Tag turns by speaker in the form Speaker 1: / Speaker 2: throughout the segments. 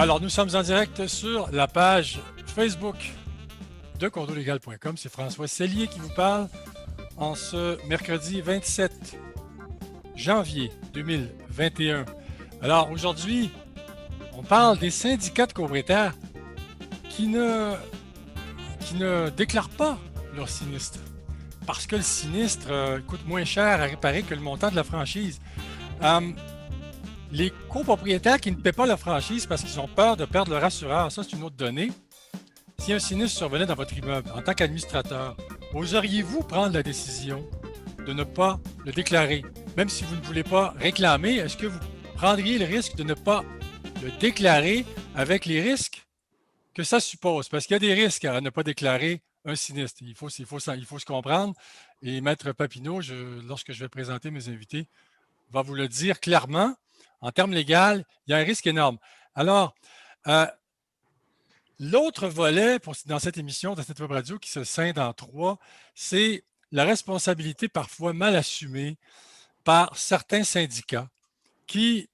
Speaker 1: Alors, nous sommes en direct sur la page Facebook de condolégal.com. C'est François Sellier qui vous parle en ce mercredi 27 janvier 2021. Alors, aujourd'hui, on parle des syndicats de copropriétaires qui ne déclarent pas leur sinistre parce que le sinistre coûte moins cher à réparer que le montant de la franchise. Les copropriétaires qui ne paient pas leur franchise parce qu'ils ont peur de perdre leur assureur, ça c'est une autre donnée. Si un sinistre survenait dans votre immeuble en tant qu'administrateur, oseriez-vous prendre la décision de ne pas le déclarer? Même si vous ne voulez pas réclamer, est-ce que vous prendriez le risque de ne pas le déclarer avec les risques que ça suppose? Parce qu'il y a des risques à ne pas déclarer un sinistre. Il faut se comprendre. Et Maître Papineau, lorsque je vais présenter mes invités, va vous le dire clairement. En termes légaux, il y a un risque énorme. Alors, l'autre volet dans cette émission, dans cette web radio qui se scinde en trois, c'est la responsabilité parfois mal assumée par certains syndicats qui,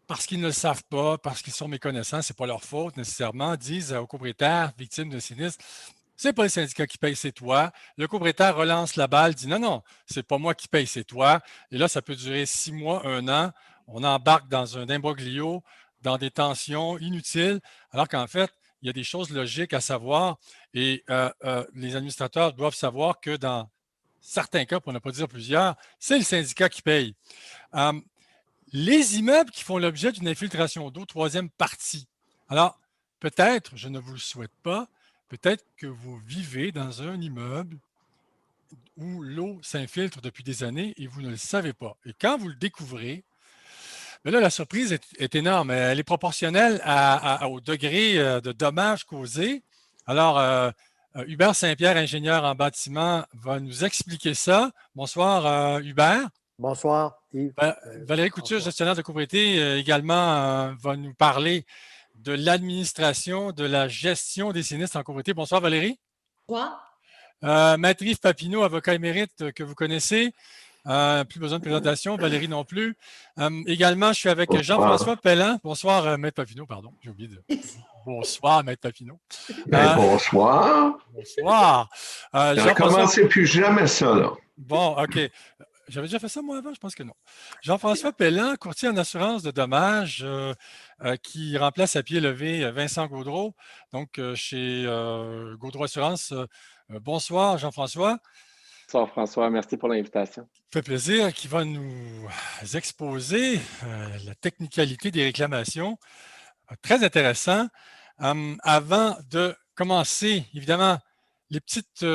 Speaker 1: parce qu'ils ne le savent pas, parce qu'ils sont méconnaissants, ce n'est pas leur faute nécessairement, disent aux copropriétaires victimes de sinistres, c'est pas le syndicat qui paye, c'est toi. Le copropriétaire relance la balle, dit non, c'est pas moi qui paye, c'est toi. Et là, ça peut durer 6 mois, 1 an. On embarque dans un imbroglio, dans des tensions inutiles, alors qu'en fait, il y a des choses logiques à savoir et les administrateurs doivent savoir que dans certains cas, pour ne pas dire plusieurs, c'est le syndicat qui paye. Les immeubles qui font l'objet d'une infiltration d'eau, troisième partie. Alors, peut-être, je ne vous le souhaite pas, peut-être que vous vivez dans un immeuble où l'eau s'infiltre depuis des années et vous ne le savez pas. Et quand vous le découvrez, mais là, la surprise est énorme. Elle est proportionnelle au degré de dommages causés. Alors, Hubert Saint-Pierre, ingénieur en bâtiment, va nous expliquer ça. Bonsoir, Hubert.
Speaker 2: Bonsoir, Yves.
Speaker 1: Valérie Couture, gestionnaire de copropriété, également va nous parler de l'administration, de la gestion des sinistres en copropriété. Bonsoir, Valérie.
Speaker 3: Bonsoir.
Speaker 1: Maître Yves Papineau, avocat émérite que vous connaissez. Plus besoin de présentation, Valérie non plus. Également, je suis avec Jean-François Pelland. Bonsoir, Maître Papineau, pardon, j'ai oublié de... Bonsoir, Maître Papineau.
Speaker 4: Bonsoir.
Speaker 1: Bonsoir.
Speaker 4: Ça ne commencez plus jamais ça, là.
Speaker 1: Bon, OK. J'avais déjà fait ça, moi, avant? Je pense que non. Jean-François Pelland, courtier en assurance de dommages, qui remplace à pied levé Vincent Gaudreau, donc chez Gaudreau Assurance. Bonsoir, Jean-François.
Speaker 5: Bonsoir, François. Merci pour l'invitation.
Speaker 1: Ça fait plaisir, qui va nous exposer la technicalité des réclamations. Très intéressant. Avant de commencer, évidemment, les petites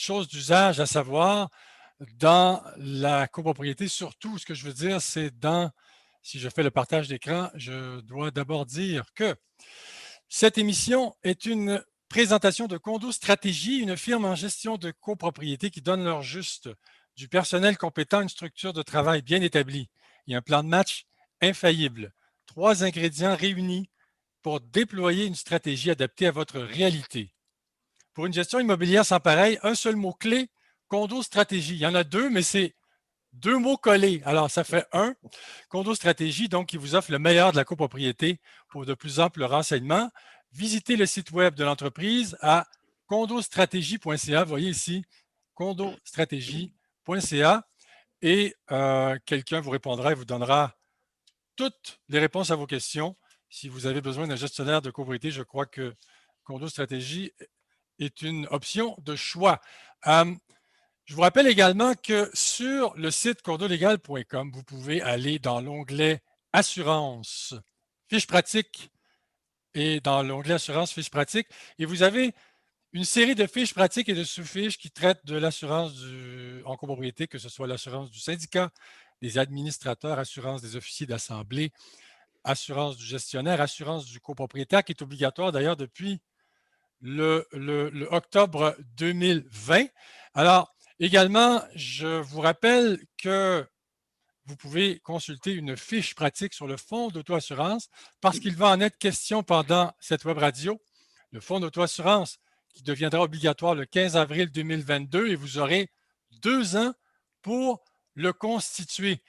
Speaker 1: choses d'usage à savoir dans la copropriété, surtout, ce que je veux dire, c'est si je fais le partage d'écran, je dois d'abord dire que cette émission est une présentation de Condo Stratégie, une firme en gestion de copropriété qui donne leur juste, du personnel compétent, une structure de travail bien établie et un plan de match infaillible. 3 ingrédients réunis pour déployer une stratégie adaptée à votre réalité. Pour une gestion immobilière sans pareil, un seul mot-clé, Condo Stratégie. Il y en a 2, mais c'est 2 mots collés. Alors, ça fait 1. Condo Stratégie, donc, qui vous offre le meilleur de la copropriété pour de plus amples renseignements. Visitez le site web de l'entreprise à condostratégie.ca. Vous voyez ici, condostratégie.ca. Et quelqu'un vous répondra et vous donnera toutes les réponses à vos questions. Si vous avez besoin d'un gestionnaire de copropriété, je crois que Condo Stratégie est une option de choix. Je vous rappelle également que sur le site condolégal.com, vous pouvez aller dans l'onglet Assurance, fiche pratique, et dans l'onglet Assurance, fiche pratique, et vous avez une série de fiches pratiques et de sous-fiches qui traitent de l'assurance en copropriété, que ce soit l'assurance du syndicat, des administrateurs, assurance des officiers d'assemblée, assurance du gestionnaire, assurance du copropriétaire, qui est obligatoire d'ailleurs depuis le octobre 2020. Alors, également, je vous rappelle que vous pouvez consulter une fiche pratique sur le fonds d'auto-assurance parce qu'il va en être question pendant cette web radio. Le fonds d'auto-assurance qui deviendra obligatoire le 15 avril 2022 et vous aurez 2 ans pour le constituer.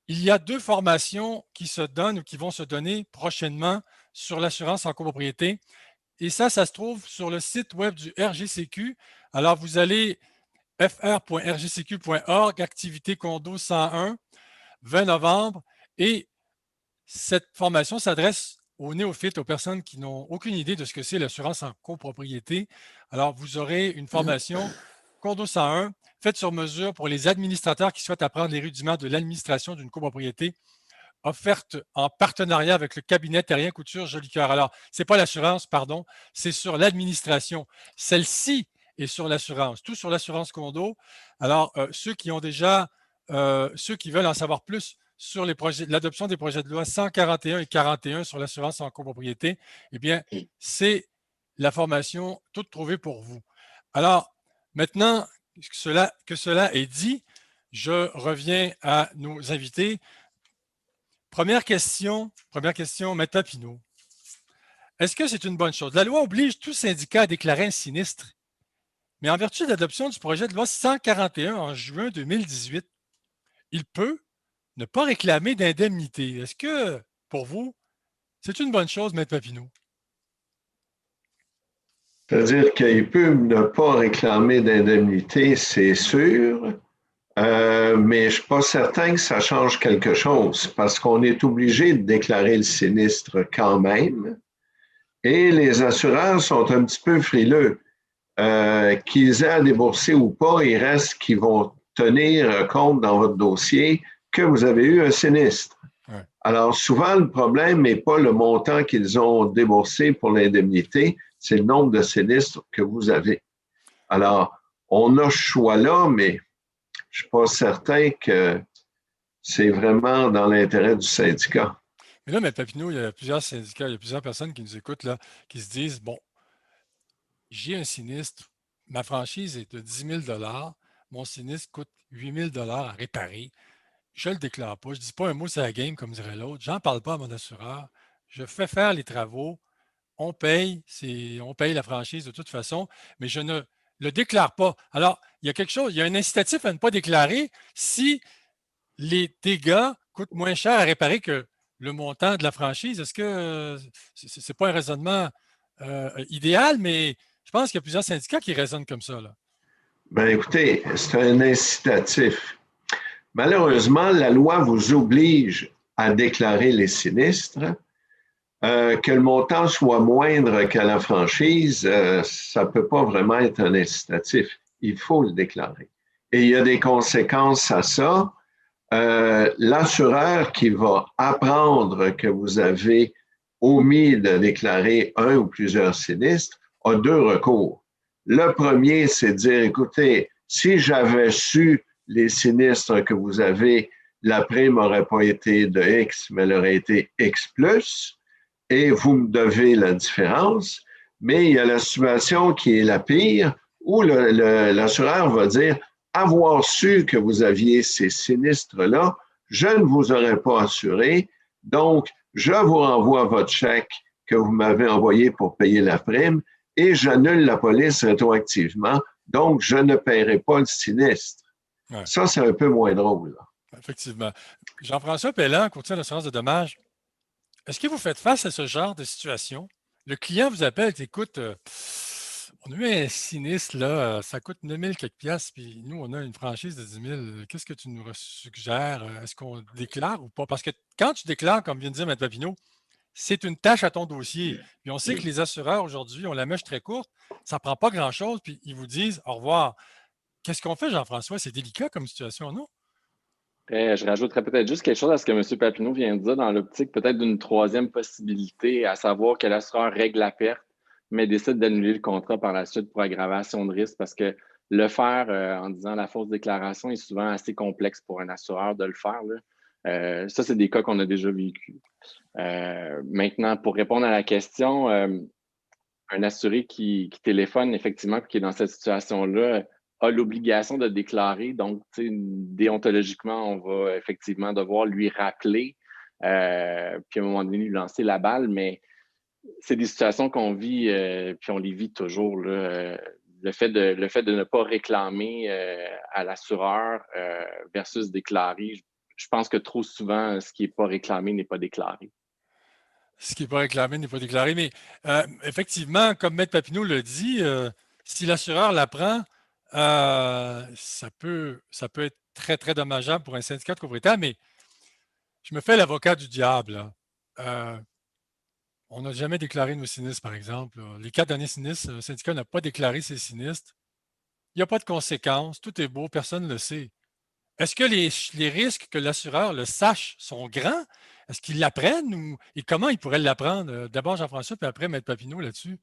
Speaker 1: il y a 2 formations qui se donnent ou qui vont se donner prochainement sur l'assurance en copropriété. Et ça se trouve sur le site web du RGCQ. Alors, vous allez fr.rgcq.org, activité condo 101, 20 novembre. Et cette formation s'adresse aux néophytes, aux personnes qui n'ont aucune idée de ce que c'est l'assurance en copropriété. Alors, vous aurez une formation condo 101 faite sur mesure pour les administrateurs qui souhaitent apprendre les rudiments de l'administration d'une copropriété, offerte en partenariat avec le cabinet Terrien Couture Jolicoeur. Alors, ce n'est pas l'assurance, pardon, c'est sur l'administration. Celle-ci est sur l'assurance, tout sur l'assurance condo. Alors, ceux qui veulent en savoir plus sur l'adoption des projets de loi 141 et 41 sur l'assurance en copropriété, eh bien, c'est la formation toute trouvée pour vous. Alors, maintenant que cela est dit, je reviens à nos invités. Première question, Maître Papineau. Est-ce que c'est une bonne chose? La loi oblige tout syndicat à déclarer un sinistre, mais en vertu de l'adoption du projet de loi 141 en juin 2018, il peut ne pas réclamer d'indemnité. Est-ce que, pour vous, c'est une bonne chose, Maître Papineau?
Speaker 4: C'est-à-dire qu'il peut ne pas réclamer d'indemnité, c'est sûr, mais je ne suis pas certain que ça change quelque chose parce qu'on est obligé de déclarer le sinistre quand même et les assureurs sont un petit peu frileux. Qu'ils aient à débourser ou pas, il reste qu'ils vont tenir compte dans votre dossier que vous avez eu un sinistre. Ouais. Alors, souvent, le problème n'est pas le montant qu'ils ont déboursé pour l'indemnité, c'est le nombre de sinistres que vous avez. Alors, on a ce choix-là, mais je ne suis pas certain que c'est vraiment dans l'intérêt du syndicat.
Speaker 1: Mais là, M. Papineau, il y a plusieurs syndicats, il y a plusieurs personnes qui nous écoutent, là, qui se disent, bon, j'ai un sinistre, ma franchise est de 10 000 mon sinistre coûte 8 000 à réparer. Je ne le déclare pas, je ne dis pas un mot sur la game, comme dirait l'autre, j'en parle pas à mon assureur, je fais faire les travaux, on paye la franchise de toute façon, mais je ne le déclare pas. Alors, il y a quelque chose, il y a un incitatif à ne pas déclarer si les dégâts coûtent moins cher à réparer que le montant de la franchise. Est-ce que ce n'est pas un raisonnement idéal, mais je pense qu'il y a plusieurs syndicats qui raisonnent comme ça, là.
Speaker 4: Ben écoutez, c'est un incitatif. Malheureusement, la loi vous oblige à déclarer les sinistres. Que le montant soit moindre qu'à la franchise, ça ne peut pas vraiment être un incitatif. Il faut le déclarer. Et il y a des conséquences à ça. L'assureur qui va apprendre que vous avez omis de déclarer un ou plusieurs sinistres a 2 recours. Le premier, c'est de dire, écoutez, si j'avais su les sinistres que vous avez, la prime n'aurait pas été de X, mais elle aurait été X plus, et vous me devez la différence. Mais il y a la situation qui est la pire, où l'assureur va dire, avoir su que vous aviez ces sinistres-là, je ne vous aurais pas assuré, donc je vous renvoie votre chèque que vous m'avez envoyé pour payer la prime et j'annule la police rétroactivement, donc je ne paierai pas le sinistre. Ouais. Ça, c'est un peu moins drôle. Là.
Speaker 1: Effectivement. Jean-François Pelland, courtier d'assurance de dommages, est-ce que vous faites face à ce genre de situation? Le client vous appelle, écoute, on a eu un sinistre, là, ça coûte 9 000 quelques piastres, puis nous, on a une franchise de 10 000. Qu'est-ce que tu nous suggères? Est-ce qu'on déclare ou pas? Parce que quand tu déclares, comme vient de dire M. Papineau, c'est une tâche à ton dossier. Puis on sait que les assureurs, aujourd'hui, ont la mèche très courte, ça ne prend pas grand-chose, puis ils vous disent au revoir. Qu'est-ce qu'on fait, Jean-François? C'est délicat comme situation, non?
Speaker 5: Je rajouterais peut-être juste quelque chose à ce que M. Papineau vient de dire dans l'optique peut-être d'une troisième possibilité, à savoir que l'assureur règle la perte, mais décide d'annuler le contrat par la suite pour aggravation de risque parce que le faire en disant la fausse déclaration est souvent assez complexe pour un assureur de le faire. Là. Ça, c'est des cas qu'on a déjà vécu. Maintenant, pour répondre à la question, un assuré qui téléphone effectivement et qui est dans cette situation-là a l'obligation de déclarer. Donc, déontologiquement, on va effectivement devoir lui rappeler, puis à un moment donné, lui lancer la balle, mais c'est des situations qu'on vit, puis on les vit toujours. Là. Le fait de ne pas réclamer à l'assureur versus déclarer, je pense que trop souvent, ce qui n'est pas réclamé n'est pas déclaré.
Speaker 1: Ce qui n'est pas réclamé n'est pas déclaré. Mais effectivement, comme Maître Papineau l'a dit, si l'assureur l'apprend, ça peut être très, très dommageable pour un syndicat de copropriétaires. Mais je me fais l'avocat du diable, là. On n'a jamais déclaré nos sinistres, par exemple. Les 4 derniers sinistres, le syndicat n'a pas déclaré ses sinistres. Il n'y a pas de conséquences. Tout est beau, personne ne le sait. Est-ce que les risques que l'assureur le sache sont grands? Est-ce qu'ils l'apprennent et comment ils pourraient l'apprendre? D'abord Jean-François, puis après Maître Papineau là-dessus.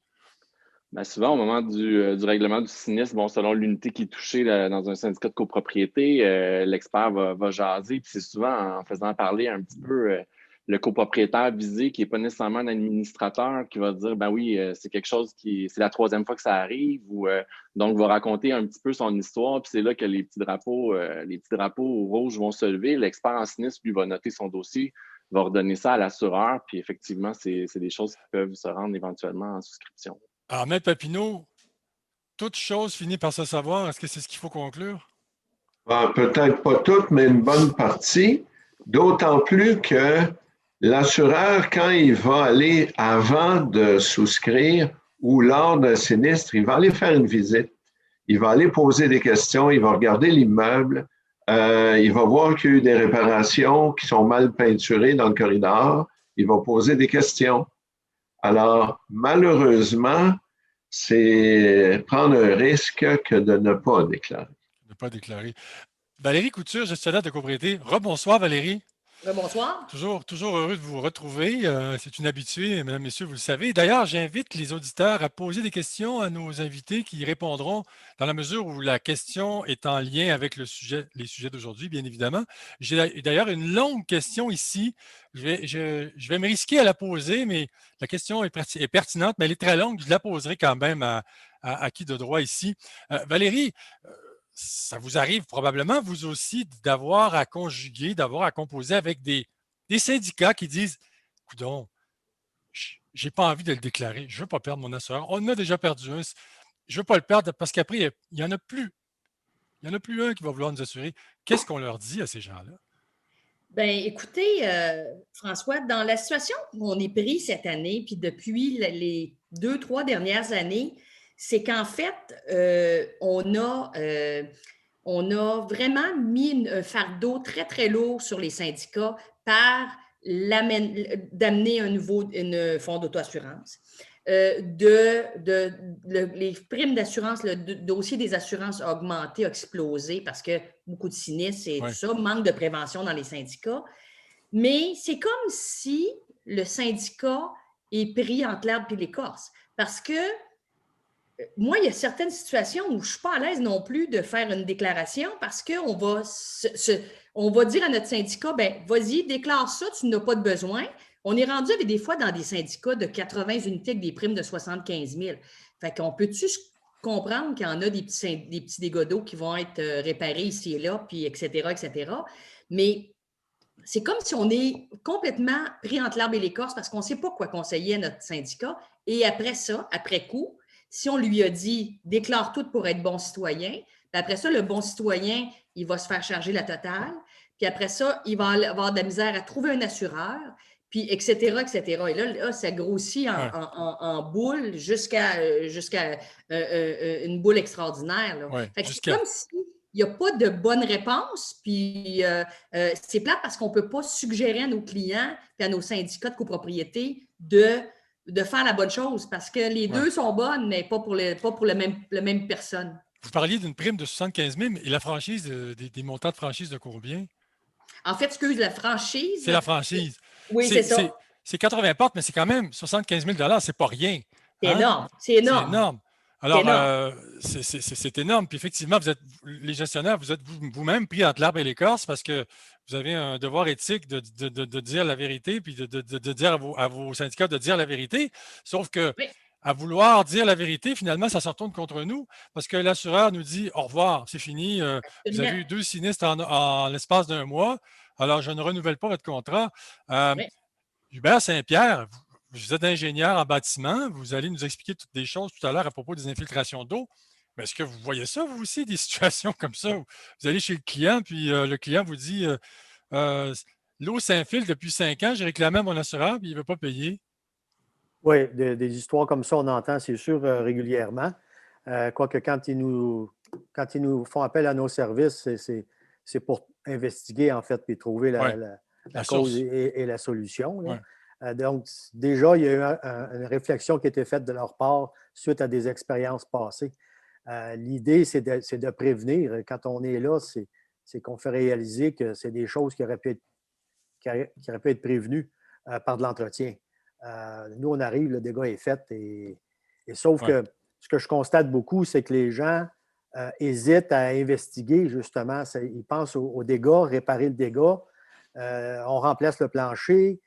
Speaker 5: Bien, souvent, au moment du règlement du sinistre, bon, selon l'unité qui est touchée dans un syndicat de copropriété, l'expert va jaser. Puis c'est souvent en faisant parler un petit peu le copropriétaire visé, qui n'est pas nécessairement un administrateur, qui va dire ben oui, c'est quelque chose c'est la troisième fois que ça arrive, ou donc va raconter un petit peu son histoire. Puis c'est là que les petits drapeaux rouges vont se lever. L'expert en sinistre, lui, va noter son dossier, va redonner ça à l'assureur. Puis effectivement, c'est des choses qui peuvent se rendre éventuellement en souscription.
Speaker 1: Alors, Maître Papineau, toute chose finit par se savoir. Est-ce que c'est ce qu'il faut conclure?
Speaker 4: Peut-être pas toutes, mais une bonne partie. D'autant plus que l'assureur, quand il va aller avant de souscrire ou lors d'un sinistre, il va aller faire une visite. Il va aller poser des questions, il va regarder l'immeuble, il va voir qu'il y a eu des réparations qui sont mal peinturées dans le corridor, il va poser des questions. Alors, malheureusement, c'est prendre un risque que de ne pas déclarer.
Speaker 1: Ne pas déclarer. Valérie Couture, gestionnaire de copropriété. Rebonsoir, Valérie.
Speaker 2: Bonsoir.
Speaker 1: Toujours heureux de vous retrouver. C'est une habituée, mesdames, messieurs, vous le savez. D'ailleurs, j'invite les auditeurs à poser des questions à nos invités qui y répondront dans la mesure où la question est en lien avec les sujets d'aujourd'hui, bien évidemment. J'ai d'ailleurs une longue question ici. Je vais me risquer à la poser, mais la question est pertinente, mais elle est très longue. Je la poserai quand même à qui de droit ici. Valérie, ça vous arrive probablement, vous aussi, d'avoir à conjuguer, d'avoir à composer avec des syndicats qui disent coudonc, j'ai pas envie de le déclarer, je veux pas perdre mon assureur. On en a déjà perdu un, je veux pas le perdre parce qu'après, il y en a plus. Il y en a plus un qui va vouloir nous assurer. Qu'est-ce qu'on leur dit à ces gens-là?
Speaker 2: Bien, écoutez, François, dans la situation où on est pris cette année, puis depuis les 2, 3 dernières années, c'est qu'en fait, on a vraiment mis un fardeau très, très lourd sur les syndicats par d'amener un fonds d'auto-assurance. Les primes d'assurance, le dossier des assurances a augmenté, a explosé parce que beaucoup de sinistres et tout ça, manque de prévention dans les syndicats. Mais c'est comme si le syndicat est pris entre l'arbre et l'écorce. Parce que moi, il y a certaines situations où je ne suis pas à l'aise non plus de faire une déclaration parce qu'on va, on va dire à notre syndicat, ben vas-y, déclare ça, tu n'as pas de besoin. On est rendu avec des fois dans des syndicats de 80 unités avec des primes de 75 000. Fait qu'on peut-tu comprendre qu'il y en a des petits dégâts d'eau qui vont être réparés ici et là, puis etc., etc. Mais c'est comme si on est complètement pris entre l'arbre et l'écorce parce qu'on ne sait pas quoi conseiller à notre syndicat. Et après ça, après coup, si on lui a dit « déclare tout pour être bon citoyen », puis après ça, le bon citoyen, il va se faire charger la totale. Puis après ça, il va avoir de la misère à trouver un assureur, puis etc., etc. Et là ça grossit en boule jusqu'à une boule extraordinaire. Là.
Speaker 1: Ouais,
Speaker 2: fait que c'est comme si il n'y a pas de bonne réponse, puis c'est plate parce qu'on ne peut pas suggérer à nos clients et à nos syndicats de copropriété de faire la bonne chose parce que les deux sont bonnes, mais pas pour la même personne.
Speaker 1: Vous parliez d'une prime de 75 000, et la franchise, des montants de franchise de combien?
Speaker 2: En fait, la franchise.
Speaker 1: C'est la franchise.
Speaker 2: Oui, c'est ça.
Speaker 1: C'est 80 portes, mais c'est quand même 75 000 c'est pas rien.
Speaker 2: C'est énorme. C'est énorme.
Speaker 1: C'est énorme. Alors, c'est énorme. Puis effectivement, vous êtes les gestionnaires, vous êtes vous-même pris entre l'arbre et l'écorce parce que vous avez un devoir éthique de dire la vérité, puis de dire à vos syndicats de dire la vérité. Sauf que à vouloir dire la vérité, finalement, ça se retourne contre nous parce que l'assureur nous dit au revoir, c'est fini. Vous avez eu 2 sinistres en l'espace d'un mois, alors je ne renouvelle pas votre contrat. Hubert Saint-Pierre, vous êtes ingénieur en bâtiment, vous allez nous expliquer toutes des choses tout à l'heure à propos des infiltrations d'eau. Mais est-ce que vous voyez ça, vous aussi, des situations comme ça où vous allez chez le client, puis le client vous dit l'eau s'infile depuis 5 ans, j'ai réclamé à mon assureur, puis il ne veut pas payer.
Speaker 3: Oui, des histoires comme ça, on entend, c'est sûr, régulièrement. Quoique quand ils nous font appel à nos services, c'est pour investiguer, en fait, puis trouver la cause et la solution. Donc, déjà, il y a eu une réflexion qui a été faite de leur part suite à des expériences passées. L'idée, c'est de prévenir. Quand on est là, c'est qu'on fait réaliser que c'est des choses qui auraient pu être prévenues par de l'entretien. Nous, on arrive, le dégât est fait. Et sauf que ce que je constate beaucoup, c'est que les gens hésitent à investiguer, justement. Ils pensent aux dégâts, réparer le dégât. On remplace le plancher.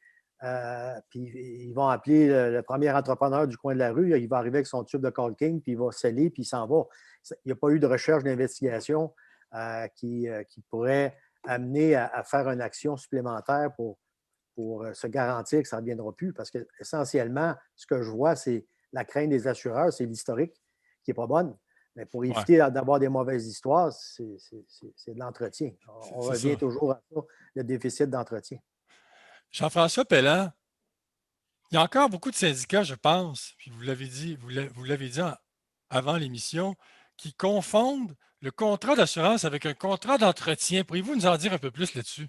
Speaker 3: Puis ils vont appeler le premier entrepreneur du coin de la rue. Il va arriver avec son tube de caulking, puis il va sceller, puis il s'en va. Il n'y a pas eu de recherche d'investigation qui pourrait amener à faire une action supplémentaire pour se garantir que ça ne reviendra plus. Parce que essentiellement, ce que je vois, c'est la crainte des assureurs, c'est l'historique qui n'est pas bonne. Mais pour éviter d'avoir des mauvaises histoires, c'est de l'entretien. On revient toujours à ça, le déficit d'entretien.
Speaker 1: Jean-François Pelland, il y a encore beaucoup de syndicats, je pense, puis vous l'avez dit avant l'émission, qui confondent le contrat d'assurance avec un contrat d'entretien. Pourriez-vous nous en dire un peu plus là-dessus?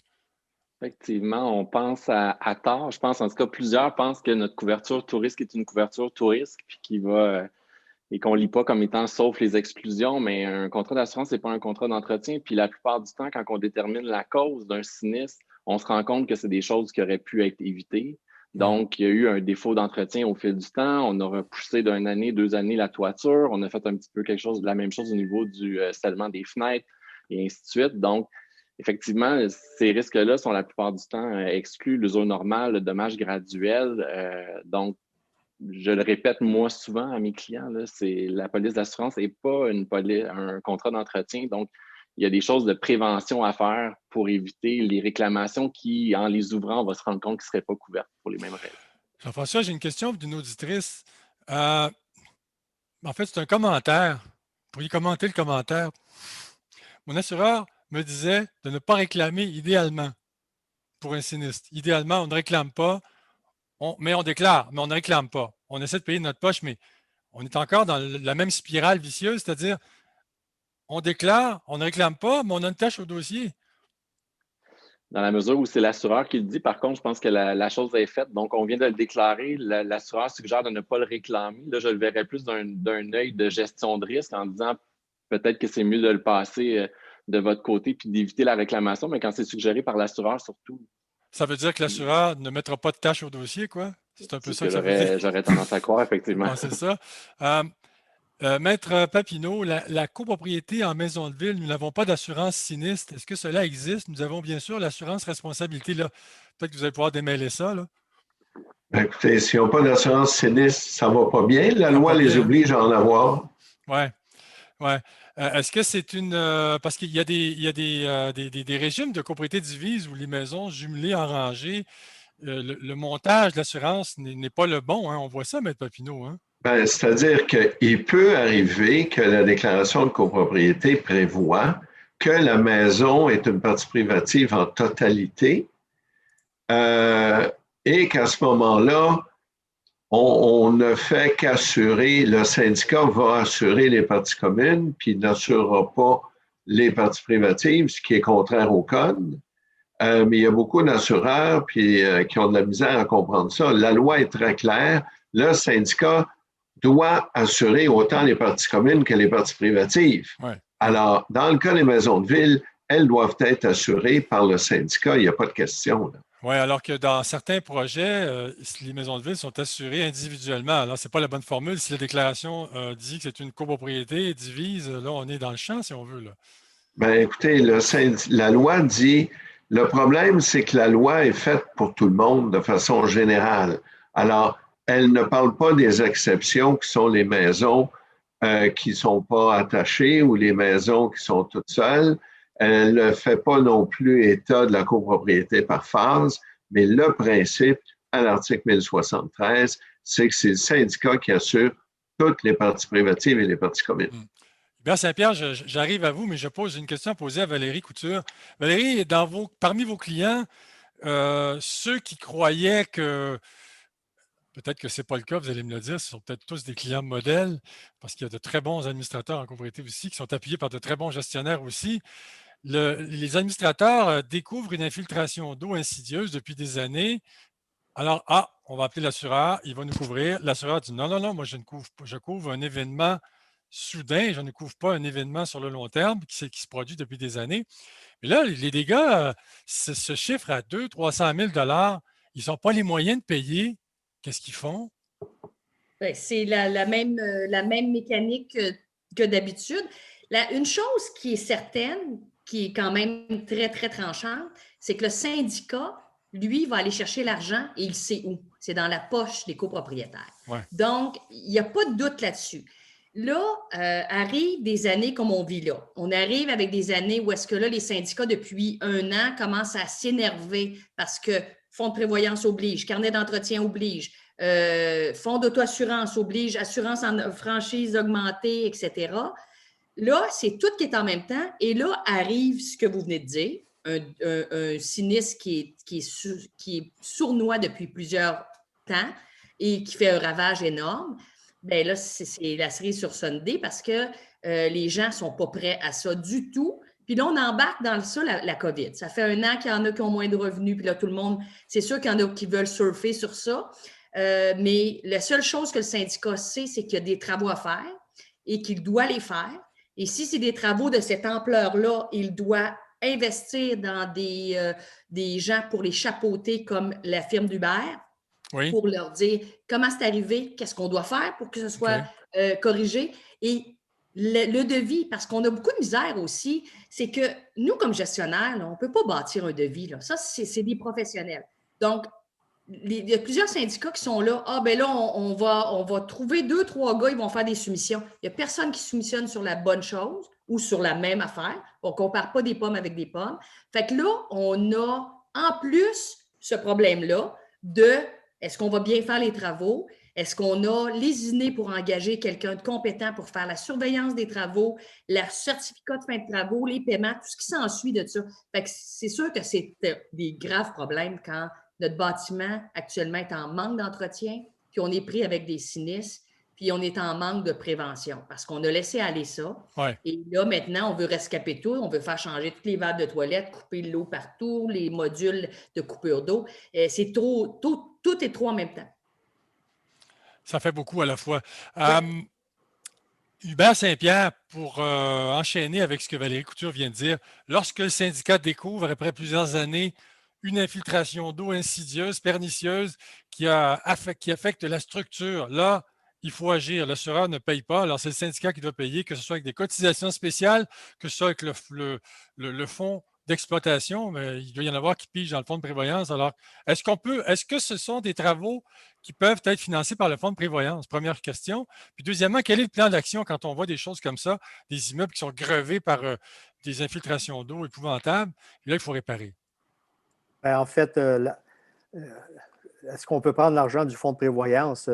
Speaker 5: Effectivement, on pense à tort. Je pense, en tout cas, plusieurs pensent que notre couverture tout-risque est une couverture tout-risque, puis et qu'on ne lit pas comme étant sauf les exclusions, mais un contrat d'assurance, ce n'est pas un contrat d'entretien. Puis la plupart du temps, quand on détermine la cause d'un sinistre, on se rend compte que c'est des choses qui auraient pu être évitées. Donc, il y a eu un défaut d'entretien au fil du temps. On a repoussé d'une année, 2 années la toiture. On a fait un petit peu la même chose au niveau du scellement des fenêtres et ainsi de suite. Donc, effectivement, ces risques-là sont la plupart du temps exclus, l'usure normale, le dommage graduel. Donc, je le répète moi souvent à mes clients, la police d'assurance n'est pas un contrat d'entretien. Donc, il y a des choses de prévention à faire pour éviter les réclamations qui, en les ouvrant, on va se rendre compte qu'ils ne seraient pas couvertes pour les mêmes raisons.
Speaker 1: Jean-François, j'ai une question d'une auditrice. En fait, c'est un commentaire. Vous pourriez commenter le commentaire. Mon assureur me disait de ne pas réclamer idéalement pour un sinistre. Idéalement, on ne réclame pas, mais on déclare, mais on ne réclame pas. On essaie de payer de notre poche, mais on est encore dans la même spirale vicieuse, c'est-à-dire on déclare, on ne réclame pas, mais on a une tâche au dossier.
Speaker 5: Dans la mesure où c'est l'assureur qui le dit, par contre, je pense que la chose est faite. Donc, on vient de le déclarer. L'assureur suggère de ne pas le réclamer. Là, je le verrais plus d'un œil de gestion de risque en disant peut-être que c'est mieux de le passer de votre côté puis d'éviter la réclamation, mais quand c'est suggéré par l'assureur, surtout.
Speaker 1: Ça veut dire que l'assureur ne mettra pas de tâche au dossier, quoi? C'est un peu ça que ça veut dire.
Speaker 5: J'aurais tendance à croire, effectivement.
Speaker 1: C'est ça. Maître Papineau, la copropriété en maison de ville, nous n'avons pas d'assurance sinistre. Est-ce que cela existe? Nous avons bien sûr l'assurance responsabilité. Là. Peut-être que vous allez pouvoir démêler ça. Là.
Speaker 4: Écoutez, s'ils n'ont pas d'assurance sinistre, ça ne va pas bien. La loi les oblige à en avoir.
Speaker 1: Oui. Est-ce que c'est parce qu'il y a des régimes de copropriété divise où les maisons jumelées en rangée, le montage de l'assurance n'est pas le bon. Hein? On voit ça, Maître Papineau. Hein?
Speaker 4: C'est-à-dire qu'il peut arriver que la déclaration de copropriété prévoit que la maison est une partie privative en totalité et qu'à ce moment-là, on ne fait qu'assurer, le syndicat va assurer les parties communes puis n'assurera pas les parties privatives, ce qui est contraire au code. Mais il y a beaucoup d'assureurs qui ont de la misère à comprendre ça. La loi est très claire. Le syndicat doit assurer autant les parties communes que les parties privatives.
Speaker 1: Ouais.
Speaker 4: Alors, dans le cas des maisons de ville, elles doivent être assurées par le syndicat. Il n'y a pas de question.
Speaker 1: Oui, alors que dans certains projets, les maisons de ville sont assurées individuellement. Alors, ce n'est pas la bonne formule. Si la déclaration dit que c'est une copropriété divise, là, on est dans le champ, si on veut. Là.
Speaker 4: Écoutez, la loi dit, le problème, c'est que la loi est faite pour tout le monde de façon générale. Alors, elle ne parle pas des exceptions qui sont les maisons qui ne sont pas attachées ou les maisons qui sont toutes seules. Elle ne fait pas non plus état de la copropriété par phase, mais le principe à l'article 1073, c'est que c'est le syndicat qui assure toutes les parties privatives et les parties communes.
Speaker 1: Bien, Saint-Pierre, j'arrive à vous, mais je pose une question à poser à Valérie Couture. Valérie, parmi vos clients, ceux qui croyaient que, peut-être que ce n'est pas le cas, vous allez me le dire, ce sont peut-être tous des clients modèles, parce qu'il y a de très bons administrateurs en coopérative aussi, qui sont appuyés par de très bons gestionnaires aussi. Les administrateurs découvrent une infiltration d'eau insidieuse depuis des années. Alors, on va appeler l'assureur, il va nous couvrir. L'assureur dit non, non, non, moi je couvre un événement soudain, je ne couvre pas un événement sur le long terme qui se produit depuis des années. Mais là, les dégâts se chiffrent à 200 000 à 300 000 $. Ils n'ont pas les moyens de payer. Qu'est-ce qu'ils font?
Speaker 2: Ben, c'est la même mécanique que d'habitude. Une chose qui est certaine, qui est quand même très, très tranchante, c'est que le syndicat, lui, va aller chercher l'argent et il sait où. C'est dans la poche des copropriétaires.
Speaker 1: Ouais.
Speaker 2: Donc, il n'y a pas de doute là-dessus. Là, arrivent des années comme on vit là. On arrive avec des années où est-ce que là, les syndicats, depuis un an, commencent à s'énerver parce que fonds de prévoyance oblige, carnet d'entretien oblige, fonds d'auto-assurance oblige, assurance en franchise augmentée, etc. Là, c'est tout qui est en même temps. Et là, arrive ce que vous venez de dire, un sinistre qui est sournois depuis plusieurs temps et qui fait un ravage énorme. Bien là, c'est la cerise sur Sunday parce que les gens ne sont pas prêts à ça du tout. Puis là, on embarque dans ça, la COVID. Ça fait un an qu'il y en a qui ont moins de revenus. Puis là, tout le monde, c'est sûr qu'il y en a qui veulent surfer sur ça. Mais la seule chose que le syndicat sait, c'est qu'il y a des travaux à faire et qu'il doit les faire. Et si c'est des travaux de cette ampleur-là, il doit investir dans des gens pour les chapeauter comme la firme d'Uber,
Speaker 1: Oui.
Speaker 2: pour leur dire comment c'est arrivé, qu'est-ce qu'on doit faire pour que ce soit corrigé. Et le devis, parce qu'on a beaucoup de misère aussi, c'est que nous, comme gestionnaires, là, on ne peut pas bâtir un devis. Là. Ça, c'est des professionnels. Donc, il y a plusieurs syndicats qui sont là. Ah, ben là, on va trouver 2-3 gars, ils vont faire des soumissions. Il n'y a personne qui soumissionne sur la bonne chose ou sur la même affaire. On ne compare pas des pommes avec des pommes. Fait que là, on a en plus ce problème-là de est-ce qu'on va bien faire les travaux? Est-ce qu'on a lésiné pour engager quelqu'un de compétent pour faire la surveillance des travaux, le certificat de fin de travaux, les paiements, tout ce qui s'ensuit de ça? Fait que c'est sûr que c'est des graves problèmes quand notre bâtiment actuellement est en manque d'entretien, puis on est pris avec des sinistres, puis on est en manque de prévention parce qu'on a laissé aller ça.
Speaker 1: Ouais.
Speaker 2: Et là, maintenant, on veut rescaper tout. On veut faire changer toutes les valves de toilette, couper l'eau partout, les modules de coupure d'eau. C'est trop, tout est trop en même temps.
Speaker 1: Ça fait beaucoup à la fois. Hubert Saint-Pierre, pour enchaîner avec ce que Valérie Couture vient de dire, lorsque le syndicat découvre, après plusieurs années, une infiltration d'eau insidieuse, pernicieuse, qui affecte la structure, là, il faut agir. L'assureur ne paye pas. Alors, c'est le syndicat qui doit payer, que ce soit avec des cotisations spéciales, que ce soit avec le fonds d'exploitation, mais il doit y en avoir qui pigent dans le fonds de prévoyance. Alors, est-ce que ce sont des travaux qui peuvent être financés par le fonds de prévoyance? Première question. Puis deuxièmement, quel est le plan d'action quand on voit des choses comme ça, des immeubles qui sont grevés par des infiltrations d'eau épouvantables, et là, il faut réparer.
Speaker 3: En fait, est-ce qu'on peut prendre l'argent du fonds de prévoyance?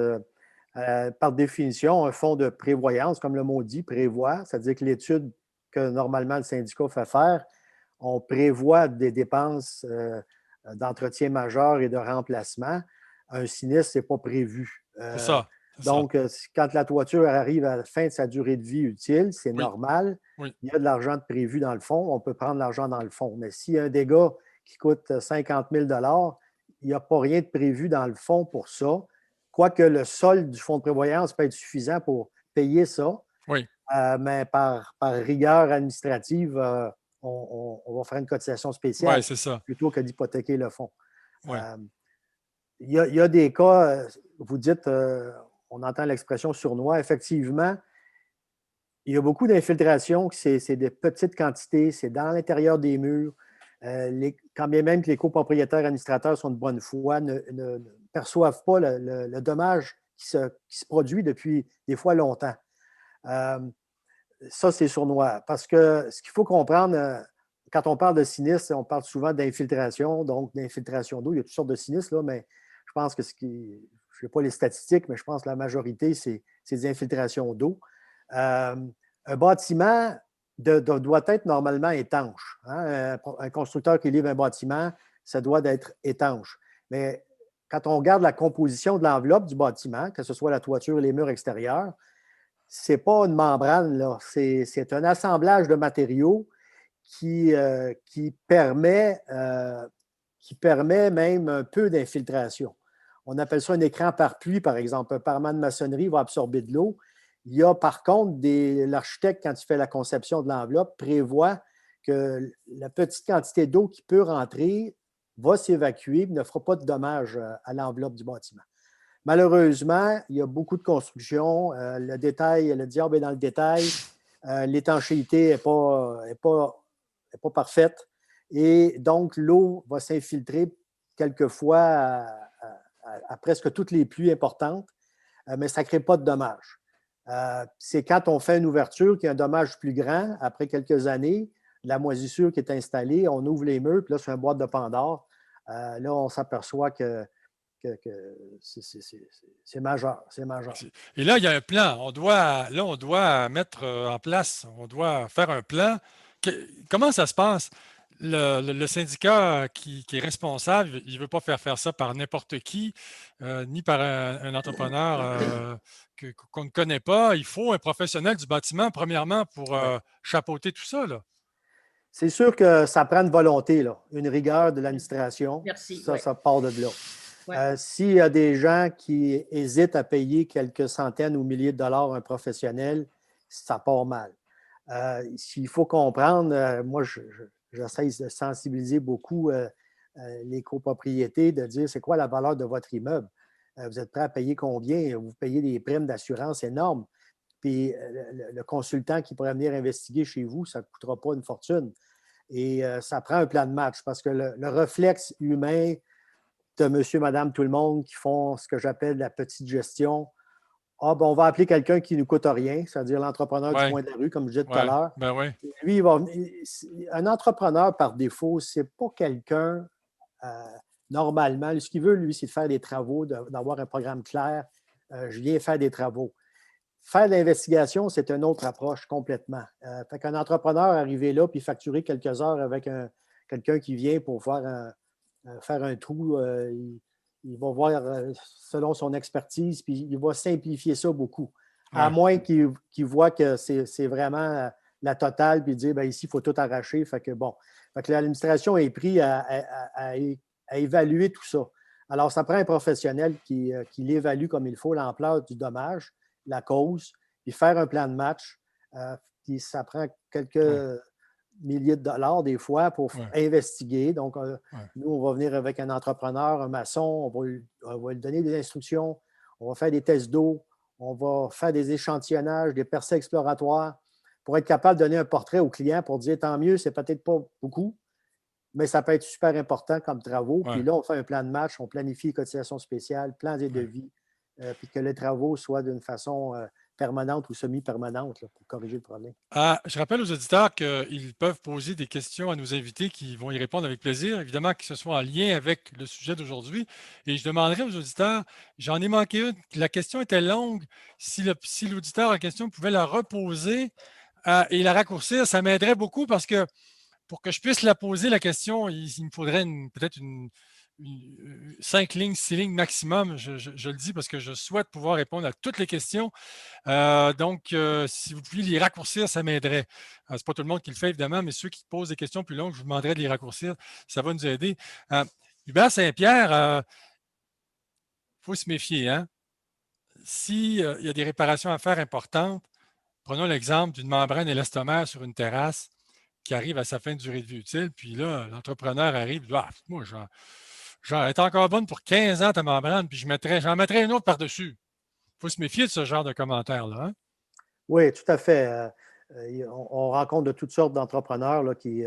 Speaker 3: Par définition, un fonds de prévoyance, comme le mot dit, prévoit, c'est-à-dire que l'étude que normalement le syndicat fait faire, on prévoit des dépenses d'entretien majeur et de remplacement. Un sinistre, ce n'est pas prévu.
Speaker 1: C'est ça.
Speaker 3: Donc, quand la toiture arrive à la fin de sa durée de vie utile, c'est normal.
Speaker 1: Oui.
Speaker 3: Il y a de l'argent de prévu dans le fond. On peut prendre l'argent dans le fond. Mais s'il y a un dégât qui coûte 50 000 il n'y a pas rien de prévu dans le fond pour ça. Quoique le solde du fonds de prévoyance peut être suffisant pour payer ça.
Speaker 1: Oui.
Speaker 3: Mais par rigueur administrative, on va faire une cotisation spéciale plutôt que d'hypothéquer le fonds.
Speaker 1: Oui.
Speaker 3: Il y a des cas, vous dites, on entend l'expression sournois. Effectivement, il y a beaucoup d'infiltrations, c'est des petites quantités, c'est dans l'intérieur des murs. Quand bien même que les copropriétaires administrateurs sont de bonne foi, ne perçoivent pas le dommage qui se produit depuis des fois longtemps. Ça, c'est sournois. Parce que ce qu'il faut comprendre, quand on parle de sinistre, on parle souvent d'infiltration, donc d'infiltration d'eau. Il y a toutes sortes de sinistres, là, mais je pense que je ne sais pas les statistiques, mais je pense que la majorité, c'est des infiltrations d'eau. Un bâtiment doit être normalement étanche. Hein? Un constructeur qui livre un bâtiment, ça doit être étanche. Mais quand on regarde la composition de l'enveloppe du bâtiment, que ce soit la toiture et les murs extérieurs, ce n'est pas une membrane, là. C'est un assemblage de matériaux qui permet même un peu d'infiltration. On appelle ça un écran par pluie, par exemple. Un parement de maçonnerie va absorber de l'eau. Il y a par contre, l'architecte, quand il fait la conception de l'enveloppe, prévoit que la petite quantité d'eau qui peut rentrer va s'évacuer et ne fera pas de dommages à l'enveloppe du bâtiment. Malheureusement, il y a beaucoup de constructions. Le diable est dans le détail. L'étanchéité n'est pas parfaite. Et donc, l'eau va s'infiltrer quelquefois à presque toutes les pluies importantes, mais ça ne crée pas de dommages. C'est quand on fait une ouverture qu'il y a un dommage plus grand, après quelques années, la moisissure qui est installée, on ouvre les murs, puis là, c'est une boîte de Pandore. Là, on s'aperçoit que c'est majeur. C'est majeur.
Speaker 1: Et là, il y a un plan. On doit mettre en place, on doit faire un plan. Comment ça se passe? Le syndicat qui est responsable, il ne veut pas faire ça par n'importe qui, ni par un entrepreneur qu'on ne connaît pas. Il faut un professionnel du bâtiment, premièrement, pour chapeauter tout ça, là.
Speaker 3: C'est sûr que ça prend une volonté, là, une rigueur de l'administration.
Speaker 2: Merci.
Speaker 3: Ça part de là.
Speaker 2: Ouais.
Speaker 3: S'il y a des gens qui hésitent à payer quelques centaines ou milliers de dollars à un professionnel, ça part mal. Il faut comprendre, moi, j'essaie de sensibiliser beaucoup les copropriétés, de dire c'est quoi la valeur de votre immeuble. Vous êtes prêt à payer combien? Vous payez des primes d'assurance énormes. Puis le consultant qui pourrait venir investiguer chez vous, ça ne coûtera pas une fortune. Et ça prend un plan de match parce que le réflexe humain de monsieur, madame, tout le monde qui font ce que j'appelle la petite gestion. Ah, ben, on va appeler quelqu'un qui ne nous coûte rien, c'est-à-dire l'entrepreneur du coin de la rue, comme je disais tout à l'heure.
Speaker 1: Ben oui.
Speaker 3: Lui, un entrepreneur, par défaut, ce n'est pas quelqu'un, normalement, ce qu'il veut, lui, c'est de faire des travaux, d'avoir un programme clair. Je viens faire des travaux. Faire de l'investigation, c'est une autre approche complètement. Fait qu'un entrepreneur arriver là puis facturer quelques heures avec quelqu'un qui vient pour faire un trou, il va voir selon son expertise, puis il va simplifier ça beaucoup. À moins qu'il voit que c'est vraiment la totale, puis dire, bien, ici, il faut tout arracher. Fait que bon. Fait que l'administration est prise à évaluer tout ça. Alors, ça prend un professionnel qui l'évalue comme il faut, l'ampleur du dommage, la cause, puis faire un plan de match. Puis ça prend quelques milliers de dollars des fois pour investiguer. Donc, nous, on va venir avec un entrepreneur, un maçon, on va lui donner des instructions, on va faire des tests d'eau, on va faire des échantillonnages, des percées exploratoires pour être capable de donner un portrait au client pour dire tant mieux, c'est peut-être pas beaucoup, mais ça peut être super important comme travaux. Puis là, on fait un plan de match, on planifie les cotisations spéciales, plans et devis, puis que les travaux soient d'une façon permanente ou semi-permanente là, pour corriger le problème.
Speaker 1: Je rappelle aux auditeurs qu'ils peuvent poser des questions à nos invités qui vont y répondre avec plaisir, évidemment que ce soit en lien avec le sujet d'aujourd'hui. Et je demanderai aux auditeurs, j'en ai manqué une, la question était longue, si l'auditeur en question pouvait la reposer et la raccourcir, ça m'aiderait beaucoup parce que pour que je puisse la poser, la question, il me faudrait peut-être 5 lignes, 6 lignes maximum. Je le dis parce que je souhaite pouvoir répondre à toutes les questions. Donc, si vous pouviez les raccourcir, ça m'aiderait. Ce n'est pas tout le monde qui le fait, évidemment, mais ceux qui posent des questions plus longues, je vous demanderai de les raccourcir. Ça va nous aider. Hubert Saint-Pierre, il faut se méfier. Hein? S'il y a des réparations à faire importantes, prenons l'exemple d'une membrane élastomère sur une terrasse qui arrive à sa fin de durée de vie utile, puis là, l'entrepreneur arrive, il dit, moi, elle est encore bonne pour 15 ans ta membrane, puis j'en mettrai une autre par-dessus. Il faut se méfier de ce genre de commentaires-là. Hein?
Speaker 3: Oui, tout à fait. On rencontre de toutes sortes d'entrepreneurs là, qui